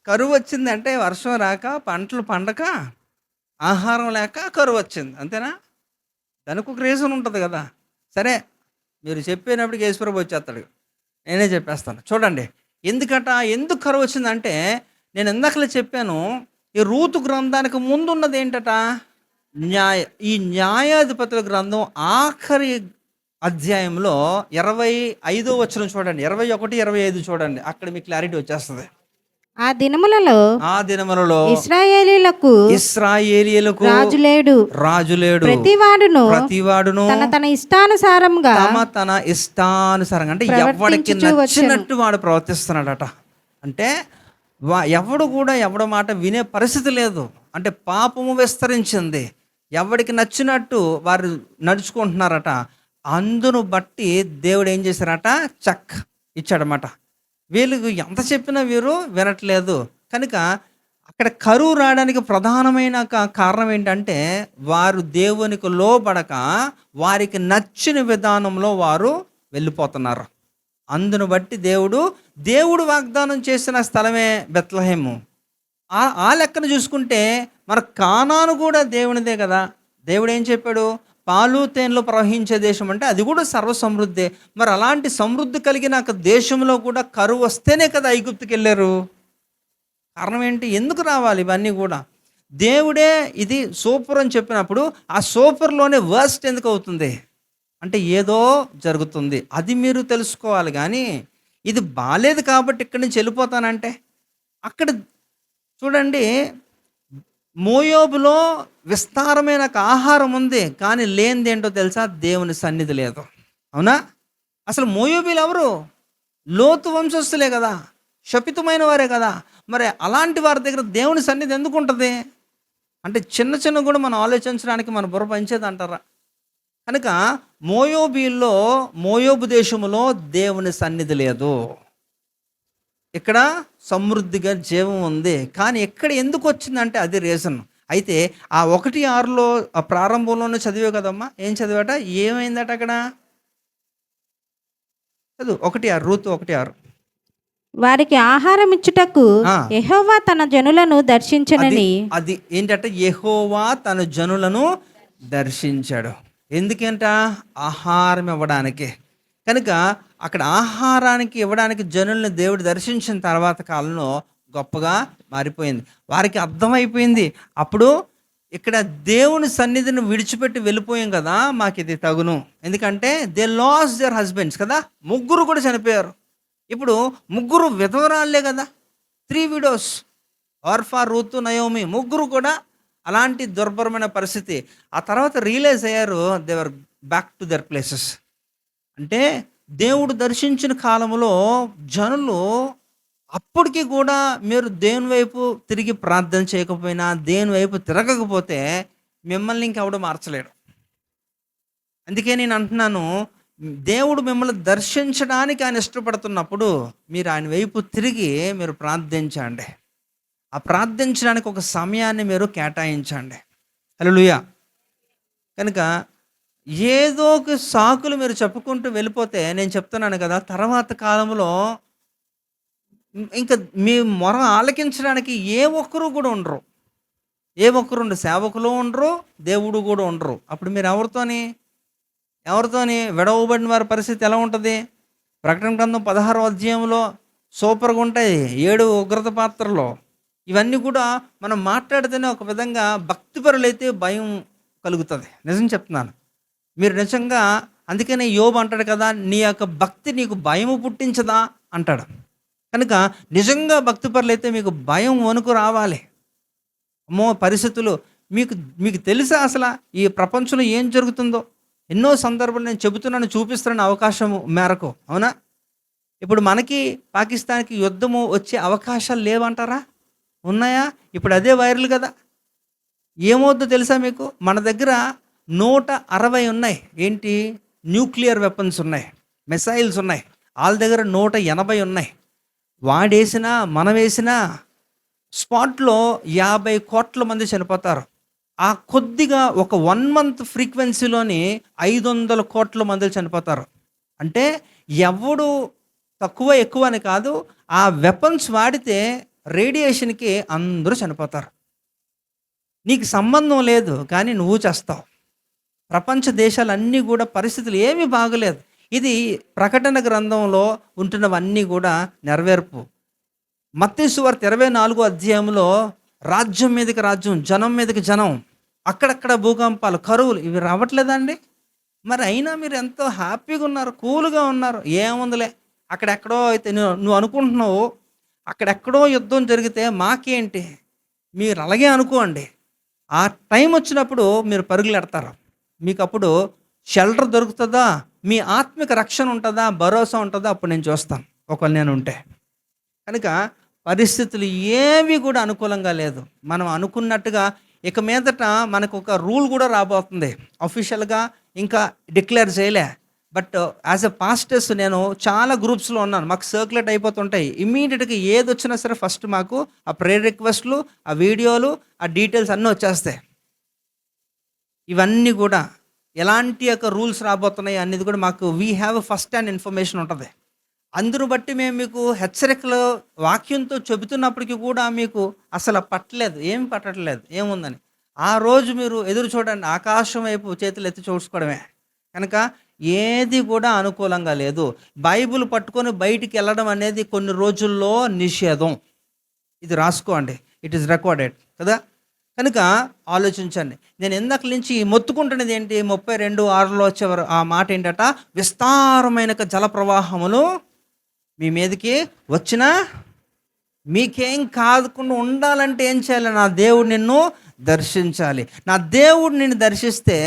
కరువు వచ్చిందంటే వర్షం రాక, పంటలు పండక, ఆహారం లేక కరువు వచ్చింది, అంతేనా? దానికి ఒక రీజన్ ఉంటుంది కదా. సరే, మీరు చెప్పినప్పటికి యేసుప్రభు వచ్చేస్తాడు, నేనే చెప్పేస్తాను. చూడండి, ఎందుకు కరువు వచ్చిందంటే, నేను ఇందాకలే చెప్పాను, ఈ రూతు గ్రంథానికి ముందు ఉన్నది ఏంటట? ఈ న్యాయాధిపతుల గ్రంథం ఆఖరి అధ్యాయంలో 25వ వచనం చూడండి, 21, 25 చూడండి, అక్కడ మీకు క్లారిటీ వచ్చేస్తుంది. ఆ దినములలో ఇశ్రాయేలీయులకు రాజు లేడు, ప్రతివాడును తన ఇష్టానుసారంగా అంటే ఎవడికి నచ్చినట్టు వాడు ప్రవర్తిస్తున్నాడట. అంటే ఎవడు మాట వినే పరిస్థితి లేదు. అంటే పాపము విస్తరించింది, ఎవడికి నచ్చినట్టు వారు నడుచుకుంటున్నారట. అందును బట్టి దేవుడు ఏం చేశారట? చక్ ఇచ్చాడనమాట. వీళ్ళకు ఎంత చెప్పినా వీరు వినట్లేదు. కనుక అక్కడ కరువు రావడానికి ప్రధానమైన కారణం ఏంటంటే, వారు దేవునికి లోబడక వారికి నచ్చిన విధానంలో వారు వెళ్ళిపోతున్నారు. అందును బట్టి దేవుడు వాగ్దానం చేసిన స్థలమే బెత్లెహేము. ఆ లెక్కను చూసుకుంటే మరి కానాను కూడా దేవునిదే కదా. దేవుడు ఏం చెప్పాడు? పాలు తేనెలు ప్రవహించే దేశం అంటే అది కూడా సర్వ సమృద్ధి. మరి అలాంటి సమృద్ధి కలిగిన దేశంలో కూడా కరువు వస్తేనే కదా ఐగుప్తుకి వెళ్ళారు. కారణం ఏంటి? ఎందుకు రావాలి ఇవన్నీ కూడా? దేవుడే ఇది సూపర్ అని చెప్పినప్పుడు ఆ సూపర్లోనే వర్స్ట్ ఎందుకు అవుతుంది అంటే ఏదో జరుగుతుంది, అది మీరు తెలుసుకోవాలి. కానీ ఇది బాలేదు కాబట్టి ఇక్కడి నుంచి వెళ్ళిపోతానంటే, అక్కడ చూడండి, మోయోబులో విస్తారమైన ఆహారం ఉంది, కానీ లేనిది ఏంటో తెలుసా? దేవుని సన్నిధి లేదు. అవునా? అసలు మోయోబీలు ఎవరు? లోతు వంశస్థులే కదా, శపితమైన వారే కదా. మరి అలాంటి వారి దగ్గర దేవుని సన్నిధి ఎందుకు ఉంటుంది అంటే, చిన్న కూడా మనం ఆలోచించడానికి మన బుర్ర పంచేది అంటారా? కనుక మోయోబు దేశములో దేవుని సన్నిధి లేదు. ఇక్కడ సమృద్ధిగా జీవం ఉంది, కానీ ఎక్కడ ఎందుకు వచ్చిందంటే అది రీజన్. అయితే ఆ 1:6లో ఆ ప్రారంభంలోనే చదివే కదమ్మా, ఏం చదివాట? ఏమైందట అక్కడ? చదువు 1:6, రూతు 1:6. వారికి ఆహారం ఇచ్చుటకు యెహోవా తన జనులను దర్శించనని. అది ఏంటంటే యెహోవా తన జనులను దర్శించాడు. ఎందుకంట? ఆహారం ఇవ్వడానికి. కనుక అక్కడ ఆహారానికి ఇవ్వడానికి జనుల్ని దేవుడు దర్శించిన తర్వాత కాలంలో గొప్పగా మారిపోయింది. వారికి అర్థమైపోయింది. అప్పుడు ఇక్కడ దేవుని సన్నిధిని విడిచిపెట్టి వెళ్ళిపోయాం కదా, మాకు ఇది తగును. ఎందుకంటే దే లాస్ దేర్ హస్బెండ్స్ కదా, 3 కూడా చనిపోయారు. ఇప్పుడు 3 విధవరాళ్లే కదా, 3 widows, ఆర్ఫా, రూతు, నయోమి, 3 కూడా అలాంటి దుర్భరమైన పరిస్థితి. ఆ తర్వాత రియలైజ్ అయ్యారు, దేవర్ బ్యాక్ టు దర్ ప్లేసెస్. అంటే దేవుడు దర్శించిన కాలంలో జనులు అప్పటికి కూడా మీరు దేవుని వైపు తిరిగి ప్రార్థన చేయకపోయినా, దేవుని వైపు తిరగకపోతే మిమ్మల్ని ఇంకెవడు మార్చలేడు. అందుకే నేను అంటున్నాను, దేవుడు మిమ్మల్ని దర్శించడానికి ఆయన ఇష్టపడుతున్నప్పుడు మీరు ఆయన వైపు తిరిగి మీరు ప్రార్థించండి. ఆ ప్రార్థించడానికి ఒక సమయాన్ని మీరు కేటాయించండి. హల్లెలూయా. కనుక ఏదో ఒక సాకులు మీరు చెప్పుకుంటూ వెళ్ళిపోతే, నేను చెప్తున్నాను కదా, తర్వాత కాలంలో ఇంకా మీ మొర ఆలకించడానికి ఏ ఒక్కరు కూడా ఉండరు. సేవకులు ఉండరు, దేవుడు కూడా ఉండరు. అప్పుడు మీరు ఎవరితోని విడవబడిన వారి పరిస్థితి ఎలా ఉంటుంది? ప్రకటన గ్రంథం 16వ అధ్యాయంలో సూపర్గా ఉంటాయి 7 ఉగ్రత పాత్రలో. ఇవన్నీ కూడా మనం మాట్లాడితేనే ఒక విధంగా భక్తిపరులైతే భయం కలుగుతుంది. నిజం చెప్తున్నాను. మీరు నిజంగా, అందుకనే యోబు అంటాడు కదా, నీ యొక్క భక్తి నీకు భయము పుట్టించదా అంటాడు. కనుక నిజంగా భక్తిపరులైతే మీకు భయం వణుకు రావాలి. అమ్మో పరిస్థితులు మీకు తెలుసా అసలు ఈ ప్రపంచంలో ఏం జరుగుతుందో? ఎన్నో సందర్భాలు నేను చెబుతున్నాను, చూపిస్తున్నాను అవకాశం మేరకు. అవునా? ఇప్పుడు మనకి పాకిస్తాన్కి యుద్ధము వచ్చే అవకాశాలు లేవంటారా? ఉన్నాయా? ఇప్పుడు అదే వైరల్ కదా. ఏమవుద్దో తెలుసా మీకు? మన దగ్గర 160 ఉన్నాయి. ఏంటి? న్యూక్లియర్ వెపన్స్ ఉన్నాయి, మిసైల్స్ ఉన్నాయి. వాళ్ళ దగ్గర 180 ఉన్నాయి. వాడేసినా మనం వేసినా స్పాట్లో 50 కోట్ల మంది చనిపోతారు. ఆ కొద్దిగా ఒక 1 మంత్ ఫ్రీక్వెన్సీలోని 500 కోట్ల మంది చనిపోతారు. అంటే ఎవడు తక్కువ ఎక్కువ అని కాదు, ఆ వెపన్స్ వాడితే రేడియేషన్కి అందరూ చనిపోతారు. నీకు సంబంధం లేదు కానీ నువ్వు చేస్తావు. ప్రపంచ దేశాలన్నీ కూడా పరిస్థితులు ఏమీ బాగలేదు. ఇది ప్రకటన గ్రంథంలో ఉంటున్నవన్నీ కూడా నెరవేర్పు. మత్తయి సువార్త 24వ అధ్యాయంలో రాజ్యం మీదకి రాజ్యం, జనం మీదకి జనం, అక్కడక్కడ భూకంపాలు, కరువులు ఇవి రావట్లేదండి? మరి అయినా మీరు ఎంతో హ్యాపీగా ఉన్నారు, కూల్గా ఉన్నారు. ఏముందిలే, అక్కడెక్కడో అయితే నువ్వు అనుకుంటున్నావు అక్కడెక్కడో యుద్ధం జరిగితే మాకేంటి, మీరు అలాగే అనుకోండి. ఆ టైం వచ్చినప్పుడు మీరు పరుగులెడతారు. మీకు అప్పుడు షెల్టర్ దొరుకుతుందా, మీ ఆత్మిక రక్షణ ఉంటుందా, భరోసా ఉంటుందా, అప్పుడు నేను చూస్తాను ఒకవేళ నేను ఉంటే. కనుక పరిస్థితులు ఏవి కూడా అనుకూలంగా లేదు. మనం అనుకున్నట్టుగా ఇక మీదట మనకు ఒక రూల్ కూడా రాబోతుంది. అఫీషియల్గా ఇంకా డిక్లేర్ చేయలే, బట్ యాజ్ ఎ పాస్టర్స్ నేను చాలా గ్రూప్స్లో ఉన్నాను. మాకు సర్క్యులేట్ అయిపోతుంటాయి. ఇమ్మీడియట్గా ఏది వచ్చినా సరే ఫస్ట్ మాకు ఆ ప్రేయర్ రిక్వెస్ట్లు, ఆ వీడియోలు, ఆ డీటెయిల్స్ అన్నీ వచ్చేస్తాయి. ఇవన్నీ కూడా ఎలాంటి యొక్క రూల్స్ రాబోతున్నాయి అనేది కూడా మాకు we have first hand information ఉంటుంది. అందును బట్టి మేము మీకు హెచ్చరికలు వాక్యంతో చెబుతున్నప్పటికీ కూడా మీకు అసలు పట్టలేదు, ఏం పట్టట్లేదు, ఏముందని. ఆ రోజు మీరు ఎదురు చూడండి, ఆకాశం వైపు చేతులు ఎత్తి చూసుకోవడమే. కనుక ఏది కూడా అనుకూలంగా లేదు. బైబిల్ పట్టుకొని బయటికి వెళ్ళడం అనేది కొన్ని రోజుల్లో నిషేధం. ఇది రాసుకోండి, ఇట్ ఈస్ రికార్డెడ్ కదా. కనుక ఆలోచించండి. నేను ఇందాక నుంచి మొత్తుకుంటున్నది ఏంటి, 32:6లో వచ్చేవారు ఆ మాట ఏంటట, విస్తారమైన జల ప్రవాహములు మీ మీదకి వచ్చినా మీకేం కాకుండా ఉండాలంటే ఏం చేయాలి, నా దేవుడు నిన్ను దర్శించాలి. నా దేవుడు నిన్ను దర్శిస్తే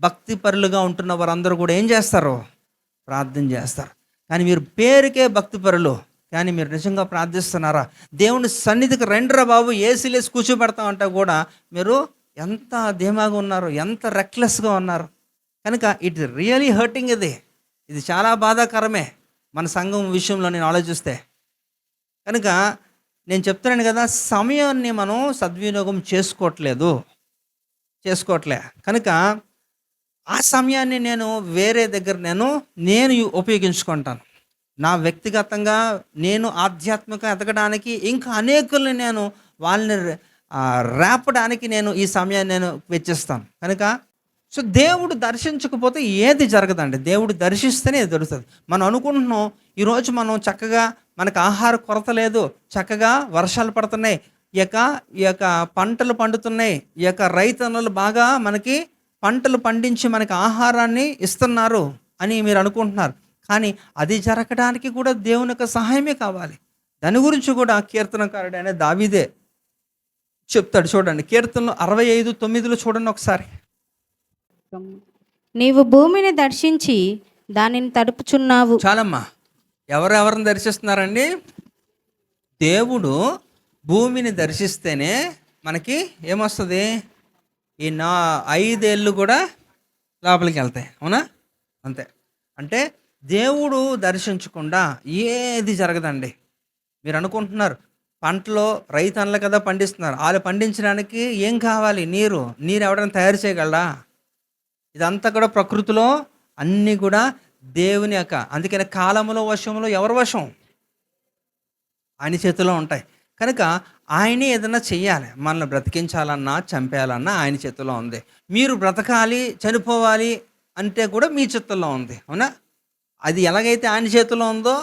భక్తి పరులుగా ఉంటున్న వారందరూ కూడా ఏం చేస్తారు, ప్రార్థన చేస్తారు. కానీ మీరు పేరుకే భక్తి పరులు, కానీ మీరు నిజంగా ప్రార్థిస్తున్నారా? దేవుని సన్నిధికి రండిరా బాబు, ఏసీలేసి కూర్చోబెడతామంటే కూడా మీరు ఎంత ధీమాగా ఉన్నారు, ఎంత రెక్లెస్గా ఉన్నారు. కనుక ఇట్ రియలీ హర్టింగ్. ఇది చాలా బాధాకరమే మన సంఘం విషయంలో నేను ఆలోచిస్తే. కనుక నేను చెప్తున్నాను కదా, సమయాన్ని మనం సద్వినియోగం చేసుకోవట్లే. కనుక ఆ సమయాన్ని నేను వేరే దగ్గర నేను ఉపయోగించుకుంటాను. నా వ్యక్తిగతంగా నేను ఆధ్యాత్మిక ఎదగడానికి, ఇంకా అనేకుల్ని నేను వాళ్ళని రేపడానికి నేను ఈ సమయాన్ని నేను వెచ్చిస్తాను. కనుక సో దేవుడు దర్శించకపోతే ఏది జరగదండి. దేవుడు దర్శిస్తేనే దొరుకుతుంది. మనం అనుకుంటున్నాం ఈరోజు మనం చక్కగా మనకు ఆహార కొరత లేదు, చక్కగా వర్షాలు పడుతున్నాయి, ఈ యొక్క పంటలు పండుతున్నాయి, ఈ యొక్క రైతన్నలు బాగా మనకి పంటలు పండించి మనకి ఆహారాన్ని ఇస్తున్నారు అని మీరు అనుకుంటున్నారు. కానీ అది జరగడానికి కూడా దేవుని యొక్క సహాయమే కావాలి. దాని గురించి కూడా కీర్తనకారుడు అనే దావీదే చెప్తాడు. చూడండి, కీర్తనలు 65:9 చూడండి ఒకసారి. నీవు భూమిని దర్శించి దానిని తడుపుచున్నావు. చాలమ్మా, ఎవరెవరిని దర్శిస్తున్నారండి? దేవుడు భూమిని దర్శిస్తేనే మనకి ఏమొస్తుంది, ఈ 5 ఏళ్ళు కూడా లోపలికి వెళ్తాయి. అవునా? అంతే. అంటే దేవుడు దర్శించకుండా ఏది జరగదండి. మీరు అనుకుంటున్నారు పంటలో రైతన్నలు కదా పండిస్తున్నారు, వాళ్ళు పండించడానికి ఏం కావాలి, నీరు ఎవడైనా తయారు చేయగలడా? ఇదంతా కూడా ప్రకృతిలో అన్నీ కూడా దేవుని యొక్క, అందుకని కాలంలో వశంలో ఎవరి వశం? ఆయన చేతిలో ఉంటాయి. కనుక ఆయనే ఏదైనా చెయ్యాలి. మనల్ని బ్రతికించాలన్నా చంపేయాలన్నా ఆయన చేతిలో ఉంది. మీరు బ్రతకాలి చనిపోవాలి అంటే కూడా మీ చేతుల్లో ఉంది. అవునా? అది ఎలాగైతే ఆయన చేతిలో ఉందో,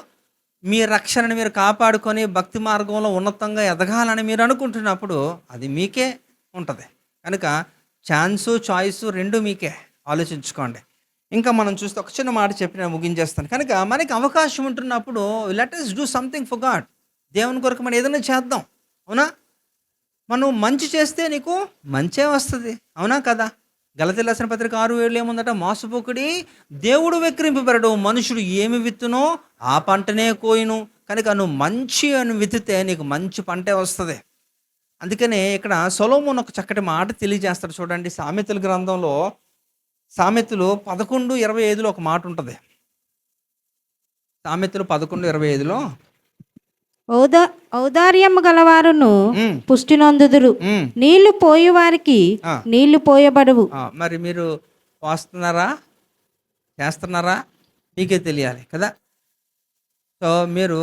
మీ రక్షణని మీరు కాపాడుకొని భక్తి మార్గంలో ఉన్నతంగా ఎదగాలని మీరు అనుకుంటున్నప్పుడు అది మీకే ఉంటుంది. కనుక ఛాన్సు చాయిస్ రెండు మీకే. ఆలోచించుకోండి. ఇంకా మనం చూస్తే ఒక చిన్న మాట చెప్పి నేను ముగించేస్తాను. కనుక మనకి అవకాశం ఉంటున్నప్పుడు let us do something for God. దేవుని కొరకు మనం ఏదైనా చేద్దాం. అవునా? మనం మంచి చేస్తే నీకు మంచే వస్తుంది. అవునా కదా? గలతీయుల రాసిన పత్రిక 6:7 ఏముందట, మోసపోకుడి, దేవుడు వెక్కిరింపబడడు, మనుషుడు ఏమి విత్తునో ఆ పంటనే కోయును. కనుక నువ్వు మంచి అని విత్తితే నీకు మంచి పంటే వస్తుంది. అందుకనే ఇక్కడ సొలొమోను ఒక చక్కటి మాట తెలియజేస్తాడు. చూడండి, సామెతల గ్రంథంలో సామెతలు 11:25 ఒక మాట ఉంటుంది. సామెతలు 11:25 ఔదా ఔదార్యము గలవారును ఉమ్, పుష్టి నొందుదురు. ఉమ్. నీళ్లు పోయి వారికి ఆ, నీళ్లు పోయబడవు. మరి మీరు పోస్తున్నారా, చేస్తున్నారా, మీకే తెలియాలి కదా. సో మీరు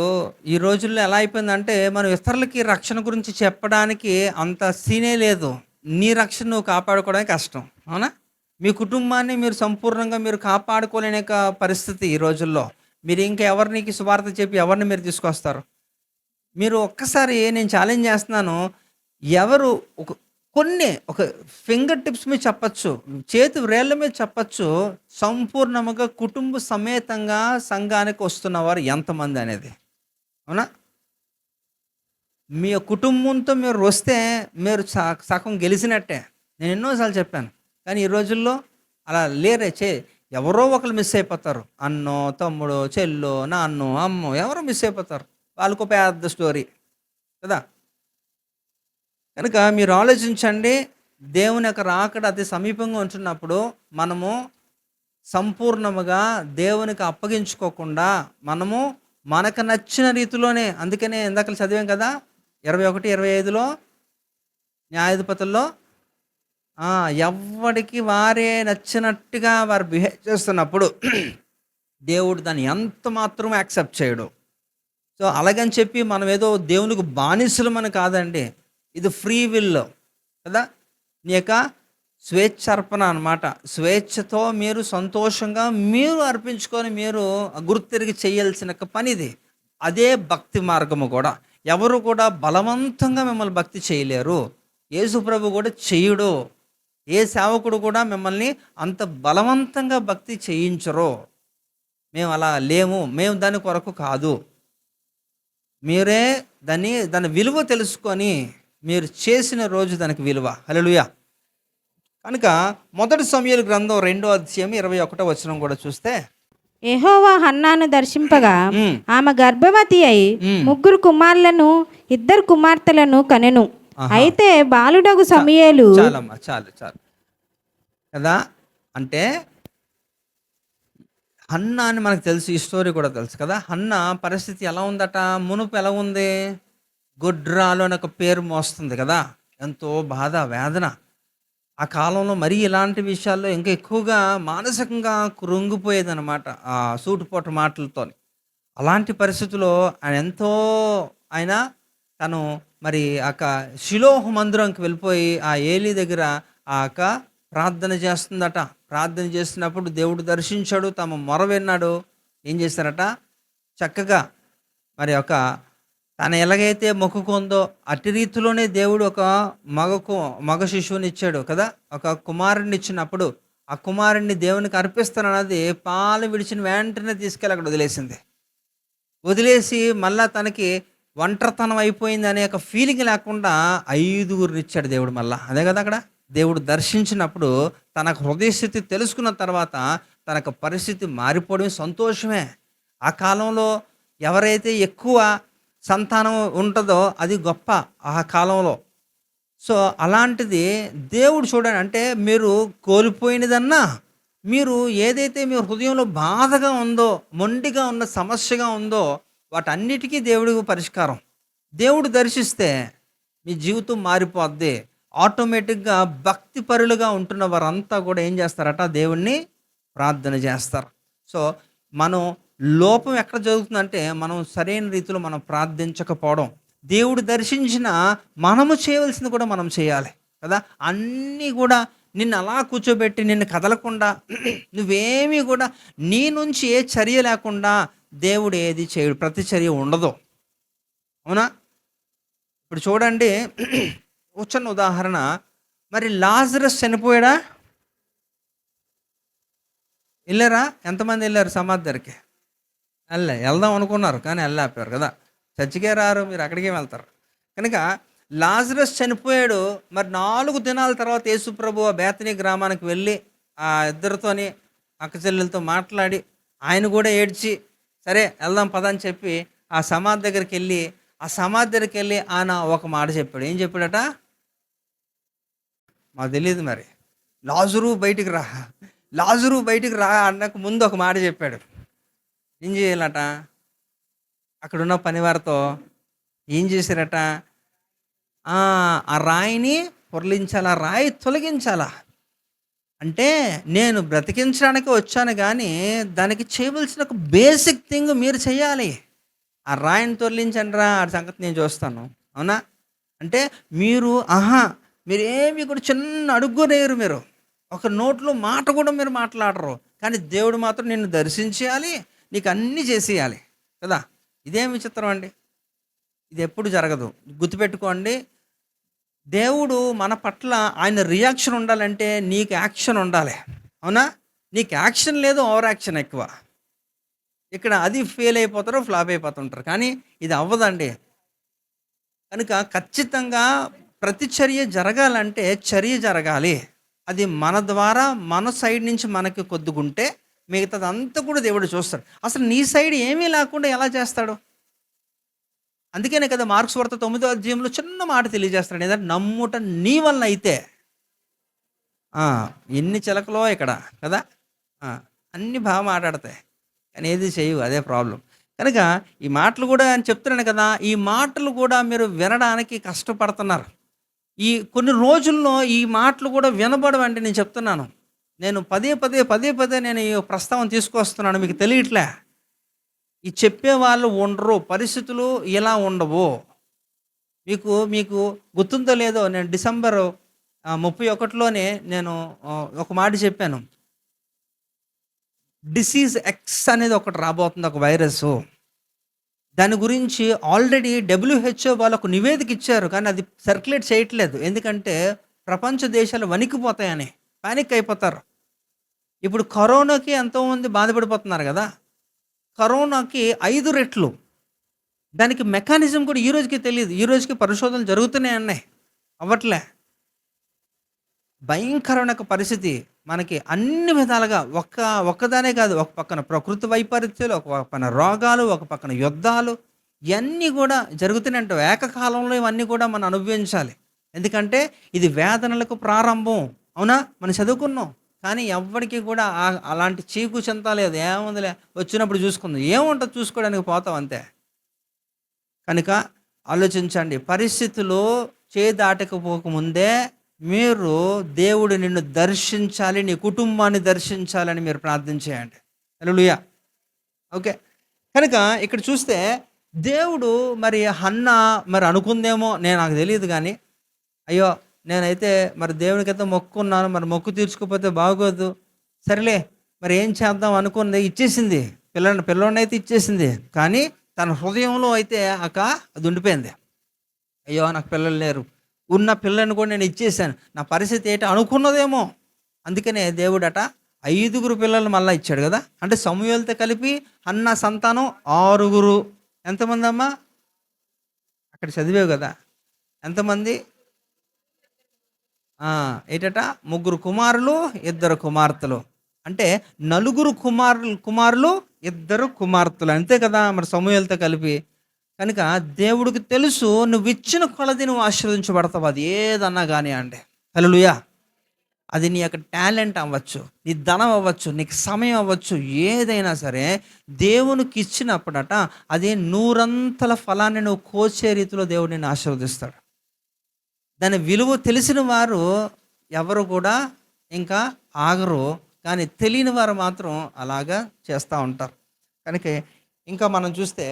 ఈ రోజుల్లో ఎలా అయిపోయిందంటే, మనం ఇతరులకి రక్షణ గురించి చెప్పడానికి అంత సీనే లేదు. నీ రక్షణ నువ్వు కాపాడుకోవడానికి కష్టం, అవునా? మీ కుటుంబాన్ని మీరు సంపూర్ణంగా మీరు కాపాడుకోలేని పరిస్థితి ఈ రోజుల్లో. మీరు ఇంకా ఎవరికి సువార్త చెప్పి ఎవరిని మీరు తీసుకొస్తారు? మీరు ఒక్కసారి నేను ఛాలెంజ్ చేస్తున్నాను. ఎవరు ఒక ఫింగర్ టిప్స్ మీద చెప్పచ్చు, చేతి వ్రేళ్ళ మీద చెప్పచ్చు, సంపూర్ణముగా కుటుంబ సమేతంగా సంఘానికి వస్తున్నవారు ఎంతమంది అనేది, అవునా? మీ కుటుంబంతో మీరు వస్తే మీరు సగం గెలిచినట్టే. నేను ఎన్నోసార్లు చెప్పాను. కానీ ఈ రోజుల్లో అలా లేరే. ఎవరో ఒకరు మిస్ అయిపోతారు. అన్నో, తమ్ముడో, చెల్లో, నాన్నో, అమ్మో ఎవరో మిస్ అయిపోతారు. వాళ్ళకు పెద్ద స్టోరీ కదా. కనుక మీరు ఆలోచించండి. దేవుని యొక్క రాకడ అతి సమీపంగా ఉంటున్నప్పుడు మనము సంపూర్ణముగా దేవునికి అప్పగించుకోకుండా మనము మనకు నచ్చిన రీతిలోనే, అందుకనే ఇందాక చదివాం కదా 21-25లో న్యాయాధిపతుల్లో, ఎవరికి వారే నచ్చినట్టుగా వారు బిహేవ్ చేస్తున్నప్పుడు దేవుడు దాన్ని ఎంత మాత్రం యాక్సెప్ట్ చేయడు. సో అలాగని చెప్పి మనం ఏదో దేవునికి బానిసలమని కాదండి. ఇది ఫ్రీ విల్ కదా, నీ యొక్క స్వేచ్ఛార్పణ అనమాట. స్వేచ్ఛతో మీరు సంతోషంగా మీరు అర్పించుకొని మీరు గుర్తిరిగి చేయాల్సిన పని ఇది. అదే భక్తి మార్గము కూడా. ఎవరు కూడా బలవంతంగా మిమ్మల్ని భక్తి చేయలేరు. యేసు ప్రభు కూడా చెయ్యడు. ఏ సేవకుడు కూడా మిమ్మల్ని అంత బలవంతంగా భక్తి చేయించరు. మేము అలా లేము, మేము దాని కొరకు కాదు. మీరే దాని విలువ తెలుసుకొని మీరు చేసిన రోజు దానికి విలువ. హల్లెలూయా. కనుక 1 సమూయేలు గ్రంథం 2:21 కూడా చూస్తే, యెహోవా హన్నాను దర్శింపగా ఉమ్, ఆమె గర్భవతి అయి ఉమ్, 3 కుమారులను 2 కుమార్తెలను కనెను. ఆహా. అయితే బాలుడగు సమూయేలు చాలమ్మా, చాలు కదా. అంటే హన్నా అని మనకు తెలుసు, ఈ స్టోరీ కూడా తెలుసు కదా. హన్నా పరిస్థితి ఎలా ఉందట, మునుపు ఎలా ఉంది? గొడ్రాలు అని ఒక పేరు మోస్తుంది కదా. ఎంతో బాధ, వేదన. ఆ కాలంలో మరీ ఇలాంటి విషయాల్లో ఇంకా ఎక్కువగా మానసికంగా కృంగిపోయేదన్నమాట, ఆ సూటుపోటు మాటలతో. అలాంటి పరిస్థితుల్లో ఆయన తను మరి షిలోహు మందిరంకి వెళ్ళిపోయి ఆ ఏలీ దగ్గర ప్రార్థన చేస్తుందట. ప్రార్థన చేస్తున్నప్పుడు దేవుడు దర్శించాడు, తమ మొర విన్నాడు. ఏం చేశారట, చక్కగా మరి తను ఎలాగైతే మొక్కుకుందో అట్టి రీతిలోనే దేవుడు ఒక మగ శిశువుని ఇచ్చాడు కదా. ఒక కుమారుడిని ఇచ్చినప్పుడు ఆ కుమారుడిని దేవునికి అర్పిస్తానన్నది పాలు విడిచిన వెంటనే తీసుకెళ్ళి అక్కడ వదిలేసి మళ్ళా తనకి ఒంటరితనం అయిపోయింది అనే ఒక ఫీలింగ్ లేకుండా 5గురిని ఇచ్చాడు దేవుడు మళ్ళా. అదే కదా అక్కడ దేవుడు దర్శించినప్పుడు తన హృదయస్థితి తెలుసుకున్న తర్వాత తనకు పరిస్థితి మారిపోవడం సంతోషమే. ఆ కాలంలో ఎవరైతే ఎక్కువ సంతానం ఉంటుందో అది గొప్ప ఆ కాలంలో. సో అలాంటిది దేవుడు చూడండి, అంటే మీరు కోల్పోయినదన్నా, మీరు ఏదైతే మీ హృదయంలో బాధగా ఉందో, మొండిగా ఉన్న సమస్యగా ఉందో, వాటన్నిటికీ దేవుడికి పరిష్కారం. దేవుడు దర్శిస్తే మీ జీవితం మారిపోద్ది. ఆటోమేటిక్గా భక్తి పరులుగా ఉంటున్న వారంతా కూడా ఏం చేస్తారట, దేవుణ్ణి ప్రార్థన చేస్తారు. సో మనం లోపం ఎక్కడ జరుగుతుందంటే, మనం సరైన రీతిలో మనం ప్రార్థించకపోవడం. దేవుడు దర్శించిన మనము చేయవలసింది కూడా మనం చేయాలి కదా. అన్నీ కూడా నిన్ను అలా కూర్చోబెట్టి నిన్ను కదలకుండా నువ్వేమీ కూడా నీ నుంచి ఏ చర్య లేకుండా దేవుడు ఏది చేయడు, ప్రతి చర్య ఉండదు, అవునా? ఇప్పుడు చూడండి, చిన్న ఉదాహరణ. మరి లాజరస్ చనిపోయాడా? వెళ్ళారా? ఎంతమంది వెళ్ళారు సమాధి దగ్గరికి? వెళ్దాం అనుకున్నారు కానీ వెళ్ళాపారు కదా. చర్చికే రారు, మీరు అక్కడికే వెళ్తారు. కనుక లాజరస్ చనిపోయాడు. మరి 4 దినాల తర్వాత యేసుప్రభు ఆ బేతనీ గ్రామానికి వెళ్ళి ఆ ఇద్దరితోని అక్కచెల్లెలతో మాట్లాడి ఆయన కూడా ఏడ్చి సరే వెళ్దాం పద అని చెప్పి ఆ సమాధి దగ్గరికి వెళ్ళి ఆయన ఒక మాట చెప్పాడు. ఏం చెప్పాడట మాకు తెలియదు. మరి లాజరు బయటికి రా అన్నకు ముందు ఒక మాట చెప్పాడు. ఏం చేయాలట? అక్కడున్న పనివారితో ఏం చేశారట? ఆ రాయిని పొర్లించాలా, ఆ రాయి తొలగించాలా. అంటే నేను బ్రతికించడానికి వచ్చాను కానీ దానికి చేయవలసిన ఒక బేసిక్ థింగ్ మీరు చేయాలి. ఆ రాయిని తొలగించండిరా, ఆ సంగతి నేను చూస్తాను. అవునా? అంటే మీరేమి కూడా చిన్న అడుగు నేరు, మీరు ఒక నోట్లో మాట కూడా మీరు మాట్లాడరు. కానీ దేవుడు మాత్రం నిన్ను దర్శించేయాలి, నీకు అన్నీ చేసేయాలి కదా. ఇదేం విచిత్రం అండి. ఇది ఎప్పుడు జరగదు. గుర్తుపెట్టుకోండి, దేవుడు మన పట్ల ఆయన రియాక్షన్ ఉండాలంటే నీకు యాక్షన్ ఉండాలి. అవునా? నీకు యాక్షన్ లేదు, ఓవర్ యాక్షన్ ఎక్కువ. ఇక్కడ అది ఫెయిల్ అయిపోతారు, ఫ్లాప్ అయిపోతుంటారు. కానీ ఇది అవ్వదండి. కనుక ఖచ్చితంగా ప్రతిచర్య జరగాలంటే చర్య జరగాలి. అది మన ద్వారా, మన సైడ్ నుంచి మనకి కొద్దిగుంటే మిగతాదంతా కూడా దేవుడు చూస్తాడు. అసలు నీ సైడ్ ఏమీ లేకుండా ఎలా చేస్తాడు? అందుకనే కదా మార్క్స్ వార్త 9వ అధ్యాయంలో చిన్న మాట తెలియజేస్తాడు. ఏదంటే నమ్ముట నీ వలన అయితే. ఎన్ని చిలకలో ఇక్కడ కదా. అన్నీ బాగా మాట్లాడతాయి కానీ ఏది చేయవు, అదే ప్రాబ్లం. కనుక ఈ మాటలు కూడా అని చెప్తున్నాను కదా, ఈ మాటలు కూడా మీరు వినడానికి కష్టపడుతున్నారు. ఈ కొన్ని రోజుల్లో ఈ మాటలు కూడా వినబడవండి. నేను చెప్తున్నాను, నేను పదే పదే నేను ఈ ప్రస్తావన తీసుకొస్తున్నాను, మీకు తెలియట్లే. ఈ చెప్పేవాళ్ళు ఉండరు, పరిస్థితులు ఇలా ఉండవు. మీకు గుర్తుందో లేదో, నేను డిసెంబర్ 31లోనే నేను ఒక మాట చెప్పాను. డిసీజ్ ఎక్స్ అనేది ఒకటి రాబోతుంది, ఒక వైరస్. దాని గురించి ఆల్రెడీ WHO వాళ్ళు ఒక నివేదిక ఇచ్చారు, కానీ అది సర్క్యులేట్ చేయట్లేదు. ఎందుకంటే ప్రపంచ దేశాలు వణికిపోతాయని, పానిక్ అయిపోతారు. ఇప్పుడు కరోనాకి ఎంతోమంది బాధపడిపోతున్నారు కదా. కరోనాకి 5 రెట్లు. దానికి మెకానిజం కూడా ఈ రోజుకి తెలియదు. ఈ రోజుకి పరిశోధనలు జరుగుతూనే ఉన్నాయి, అవ్వట్లే. భయంకరమైన ఒక పరిస్థితి మనకి అన్ని విధాలుగా. ఒక్కదానే కాదు, ఒక పక్కన ప్రకృతి వైపరీత్యాలు, ఒక పక్కన రోగాలు, ఒక పక్కన యుద్ధాలు, ఇవన్నీ కూడా జరుగుతూనే ఉంటాయి. ఏకకాలంలో ఇవన్నీ కూడా మనం అనుభవించాలి. ఎందుకంటే ఇది వేదనలకు ప్రారంభం. అవునా? మనం చదువుకున్నాం. కానీ ఎవ్వడికి కూడా అలాంటి చీకు చింత లేదు. ఏముందిలే, వచ్చినప్పుడు చూసుకుందాం, ఏముంటుంది చూసుకోవడానికి, పోతాం అంతే. కనుక ఆలోచించండి, పరిస్థితులు చేదాటకపోకముందే మీరు దేవుడు నిన్ను దర్శించాలి, నీ కుటుంబాన్ని దర్శించాలని మీరు ప్రార్థన చేయండి. హల్లెలూయా. ఓకే. కనుక ఇక్కడ చూస్తే దేవుడు మరి హన్నా మరి అనుకుందేమో, నాకు తెలియదు. కానీ అయ్యో నేనైతే మరి దేవునికైతే మొక్కున్నాను, మరి మొక్కు తీర్చుకోకపోతే బాగోదు, సరేలే మరి ఏం చేద్దాం అనుకుంది, ఇచ్చేసింది. పిల్లోడినైతే ఇచ్చేసింది. కానీ తన హృదయంలో అయితే అది ఉండిపోయింది. అయ్యో నాకు పిల్లలు లేరు, ఉన్న పిల్లని కూడా నేను ఇచ్చేసాను, నా పరిస్థితి ఏంటి అనుకున్నదేమో. అందుకనే దేవుడట 5 పిల్లలు మళ్ళీ ఇచ్చాడు కదా. అంటే సమూయేలుతో కలిపి అన్న సంతానం 6. ఎంతమంది అమ్మా? అక్కడ చదివేవు కదా, ఎంతమంది? ఏంటట? 3 కుమారులు 2 కుమార్తెలు. అంటే 4 కుమారులు 2 కుమార్తెలు, అంతే కదా మరి సమూయేలుతో కలిపి. కనుక దేవుడికి తెలుసు, నువ్వు ఇచ్చిన కొలది నువ్వు ఆశీర్వదించబడతావు, అది ఏదన్నా కానీ అండి. హల్లెలూయా. అది నీ యొక్క టాలెంట్ అవ్వచ్చు, నీ ధనం అవ్వచ్చు, నీకు సమయం అవ్వచ్చు, ఏదైనా సరే దేవునికి ఇచ్చినప్పుడట అది 100 ఫలాన్ని నువ్వు కోసే రీతిలో దేవుడు నిన్ను ఆశీర్వదిస్తాడు. దాని విలువ తెలిసిన వారు ఎవరు కూడా ఇంకా ఆగరు, కానీ తెలియని వారు మాత్రం అలాగా చేస్తూ ఉంటారు. కనుక ఇంకా మనం చూస్తే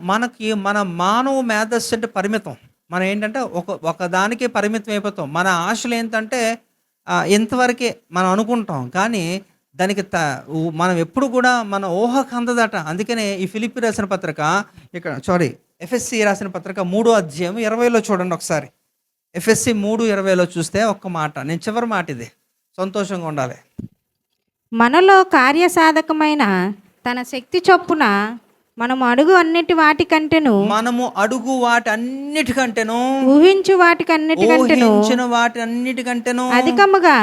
మనకి మన మానవ మేధస్సు అంటే పరిమితం. మనం ఏంటంటే ఒకదానికే పరిమితం అయిపోతాం. మన ఆశలు ఏంటంటే ఎంతవరకే మనం అనుకుంటాం, కానీ దానికి మనం ఎప్పుడు కూడా మన ఊహకు అందదట. అందుకనే ఈ ఫిలిప్పీ రాసిన పత్రిక, ఎఫ్ఎస్సి రాసిన పత్రిక 3వ అధ్యాయం 20లో చూడండి ఒకసారి. ఎఫ్ఎస్సి 3:20లో చూస్తే ఒక్క మాట, నేను చివరి మాట, ఇది సంతోషంగా ఉండాలి. మనలో కార్యసాధకమైన తన శక్తి చొప్పున మనము అడుగు వాటికంటేను ఊహించు వాటికన్నిటికంటేను అధికముగా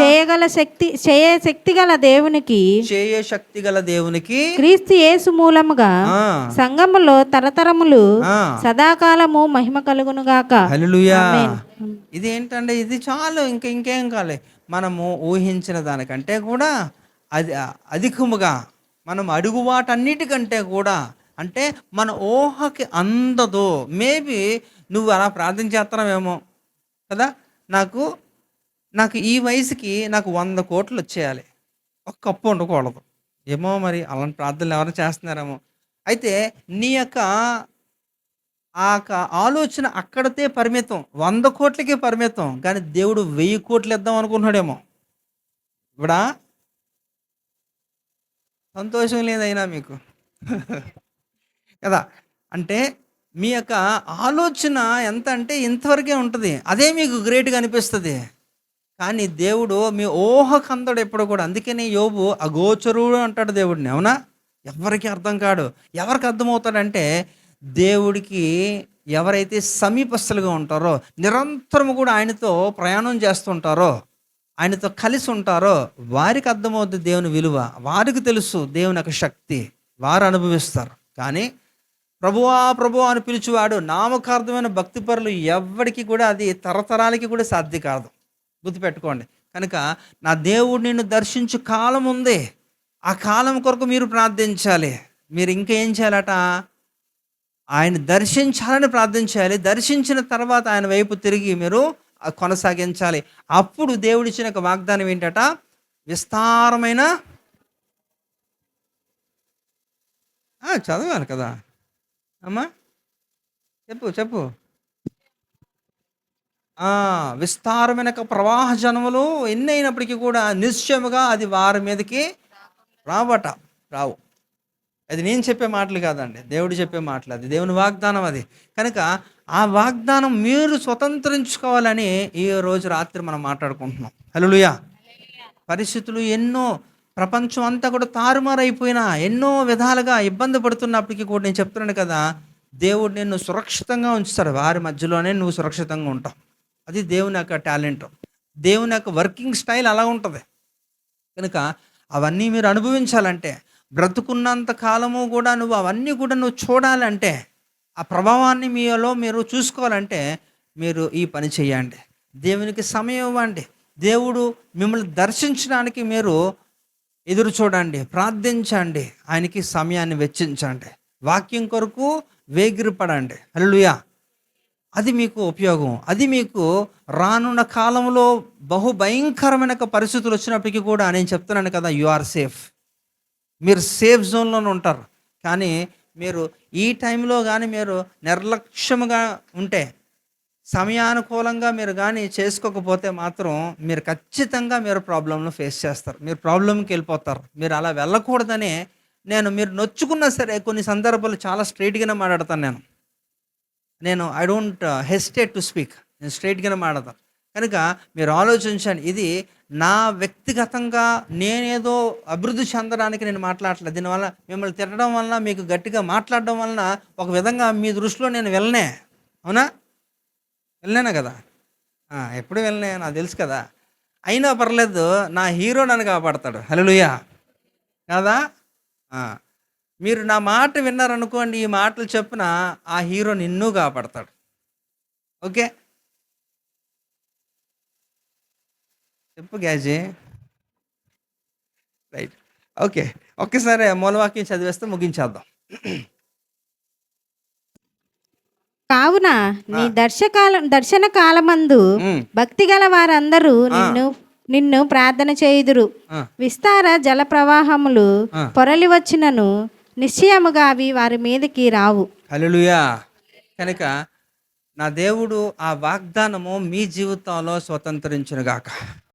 చేయగల శక్తి గల దేవునికి క్రీస్తు యేసు మూలముగా సంఘములో తరతరములు సదాకాలము మహిమ కలుగును గాక. హల్లెలూయా. ఇది ఏంటంటే ఇది చాలు, ఇంకేం కాలే. మనము ఊహించిన దానికంటే కూడా అధికముగా, మనం అడుగు వాటన్నిటికంటే కూడా అంటే మన ఊహకి అందదు. మేబీ నువ్వు అలా ప్రార్థన చేస్తున్నావేమో కదా. నాకు నాకు ఈ వయసుకి నాకు 100 కోట్లు వచ్చేయాలి, ఒక్క అప్పు ఉండకూడదు. ఏమో మరి అలాంటి ప్రార్థనలు ఎవరైనా చేస్తున్నారేమో. అయితే నీ యొక్క ఆలోచన అక్కడితే పరిమితం, 100 కోట్లకే పరిమితం. కానీ దేవుడు 1000 కోట్లు ఇద్దాం అనుకుంటున్నాడేమో. ఇప్పుడా సంతోషం లేదైనా మీకు కదా. అంటే మీ యొక్క ఆలోచన ఎంత అంటే ఇంతవరకే ఉంటుంది, అదే మీకు గ్రేట్గా అనిపిస్తుంది. కానీ దేవుడు మీ ఊహకు అందడు ఎప్పుడు కూడా. అందుకనే యోబు అగోచరుడు అంటాడు దేవుడిని, అవునా. ఎవరికి అర్థం కాడు. ఎవరికి అర్థమవుతాడంటే దేవుడికి ఎవరైతే సమీపస్తులుగా ఉంటారో, నిరంతరము కూడా ఆయనతో ప్రయాణం చేస్తుంటారో, ఆయనతో కలిసి ఉంటారో వారికి అర్థమవుతుంది దేవుని విలువ. వారికి తెలుసు దేవుని యొక్క శక్తి, వారు అనుభవిస్తారు. కానీ ప్రభువా ప్రభువా అని పిలిచేవాడు నామకార్థమైన భక్తిపరులు ఎవ్వడికి కూడా అది తరతరాలకి కూడా సాధ్యం కాదు. గుర్తుపెట్టుకోండి. కనుక నా దేవుడు నిన్ను దర్శించు కాలం ఉంది, ఆ కాలం కొరకు మీరు ప్రార్థించాలి. మీరు ఇంకా ఏం చేయాలట, ఆయన దర్శించాలని ప్రార్థించాలి. దర్శించిన తర్వాత ఆయన వైపు తిరిగి మీరు కొనసాగించాలి. అప్పుడు దేవుడిచ్చిన ఒక వాగ్దానం ఏంటట, విస్తారమైన చదవాలి కదా అమ్మా, చెప్పు చెప్పు. విస్తారమైన ప్రవాహ జనములు ఎన్ని అయినప్పటికీ కూడా నిశ్చయముగా అది వారి మీదకి రావు. అది నేను చెప్పే మాటలు కాదండి, దేవుడు చెప్పే మాటలు, అది దేవుని వాగ్దానం అది. కనుక ఆ వాగ్దానం మీరు స్వతంత్రించుకోవాలని ఈ రోజు రాత్రి మనం మాట్లాడుకుంటున్నాం. హల్లెలూయా. పరిస్థితులు ఎన్నో, ప్రపంచం అంతా కూడా తారుమారైపోయినా, ఎన్నో విధాలుగా ఇబ్బంది పడుతున్నప్పటికీ కూడా నేను చెప్తున్నాను కదా, దేవుడు నిన్ను సురక్షితంగా ఉంచుతాడు. వారి మధ్యలోనే నువ్వు సురక్షితంగా ఉంటావు. అది దేవుని యొక్క టాలెంట్, దేవుని యొక్క వర్కింగ్ స్టైల్ అలా ఉంటుంది. కనుక అవన్నీ మీరు అనుభవించాలంటే, బ్రతుకున్నంత కాలము కూడా నువ్వు అవన్నీ కూడా నువ్వు చూడాలంటే, ఆ ప్రభావాన్ని మీలో మీరు చూసుకోవాలంటే మీరు ఈ పని చేయండి. దేవునికి సమయం ఇవ్వండి. దేవుడు మిమ్మల్ని దర్శించడానికి మీరు ఎదురు చూడండి, ప్రార్థించండి, ఆయనకి సమయాన్ని వెచ్చించండి, వాక్యం కొరకు వేగిరపడండి. హల్లెలూయా. అది మీకు ఉపయోగం. అది మీకు రానున్న కాలంలో బహు భయంకరమైన పరిస్థితులు వచ్చినప్పటికీ కూడా నేను చెప్తున్నాను కదా, యు ఆర్ సేఫ్. మీరు సేఫ్ జోన్లోనే ఉంటారు. కానీ మీరు ఈ టైంలో కానీ మీరు నిర్లక్ష్యముగా ఉంటే, సమయానుకూలంగా మీరు కానీ చేసుకోకపోతే మాత్రం మీరు ఖచ్చితంగా మీరు ప్రాబ్లంను ఫేస్ చేస్తారు, మీరు ప్రాబ్లంకి వెళ్ళిపోతారు. మీరు అలా వెళ్ళకూడదని మీరు నొచ్చుకున్నా సరే కొన్ని సందర్భాలు చాలా స్ట్రైట్గానే మాట్లాడతాను. నేను I don't hesitate to speak, నేను స్ట్రైట్గానే మాట్లాడతాను. కనుక మీరు ఆలోచించండి, ఇది నా వ్యక్తిగతంగా నేనేదో అభివృద్ధి చెందడానికి నేను మాట్లాడట్లేదు. దీనివల్ల మిమ్మల్ని తిట్టడం వలన, మీకు గట్టిగా మాట్లాడడం వలన ఒక విధంగా మీ దృష్టిలో నేను వెళ్ళనే, అవునా, వెళ్ళాను కదా. ఎప్పుడు వెళ్ళనే నాకు తెలుసు కదా. అయినా పర్లేదు, నా హీరో నన్ను కాపాడతాడు. హల్లెలూయా కదా. మీరు నా మాట విన్నారనుకోండి, ఈ మాటలు చెప్పున ఆ హీరో నిన్ను కాపాడతాడు. ఓకే, చెప్పు గ్యాజీ. Right, okay. ఒక్కసారి మూలవాక్యం చదివేస్తే ముగించేద్దాం. కావున నీ దర్శన కాలమందు భక్తి గల వారందరూ నిన్ను ప్రార్థన చేయుదురు. విస్తార జల ప్రవాహములు పొరలి వచ్చినను నిశ్చయముగా అవి వారి మీదకి రావు. హల్లెలూయా. కనుక నా దేవుడు ఆ వాగ్దానము మీ జీవితంలో స్వతంత్రించునుగాక.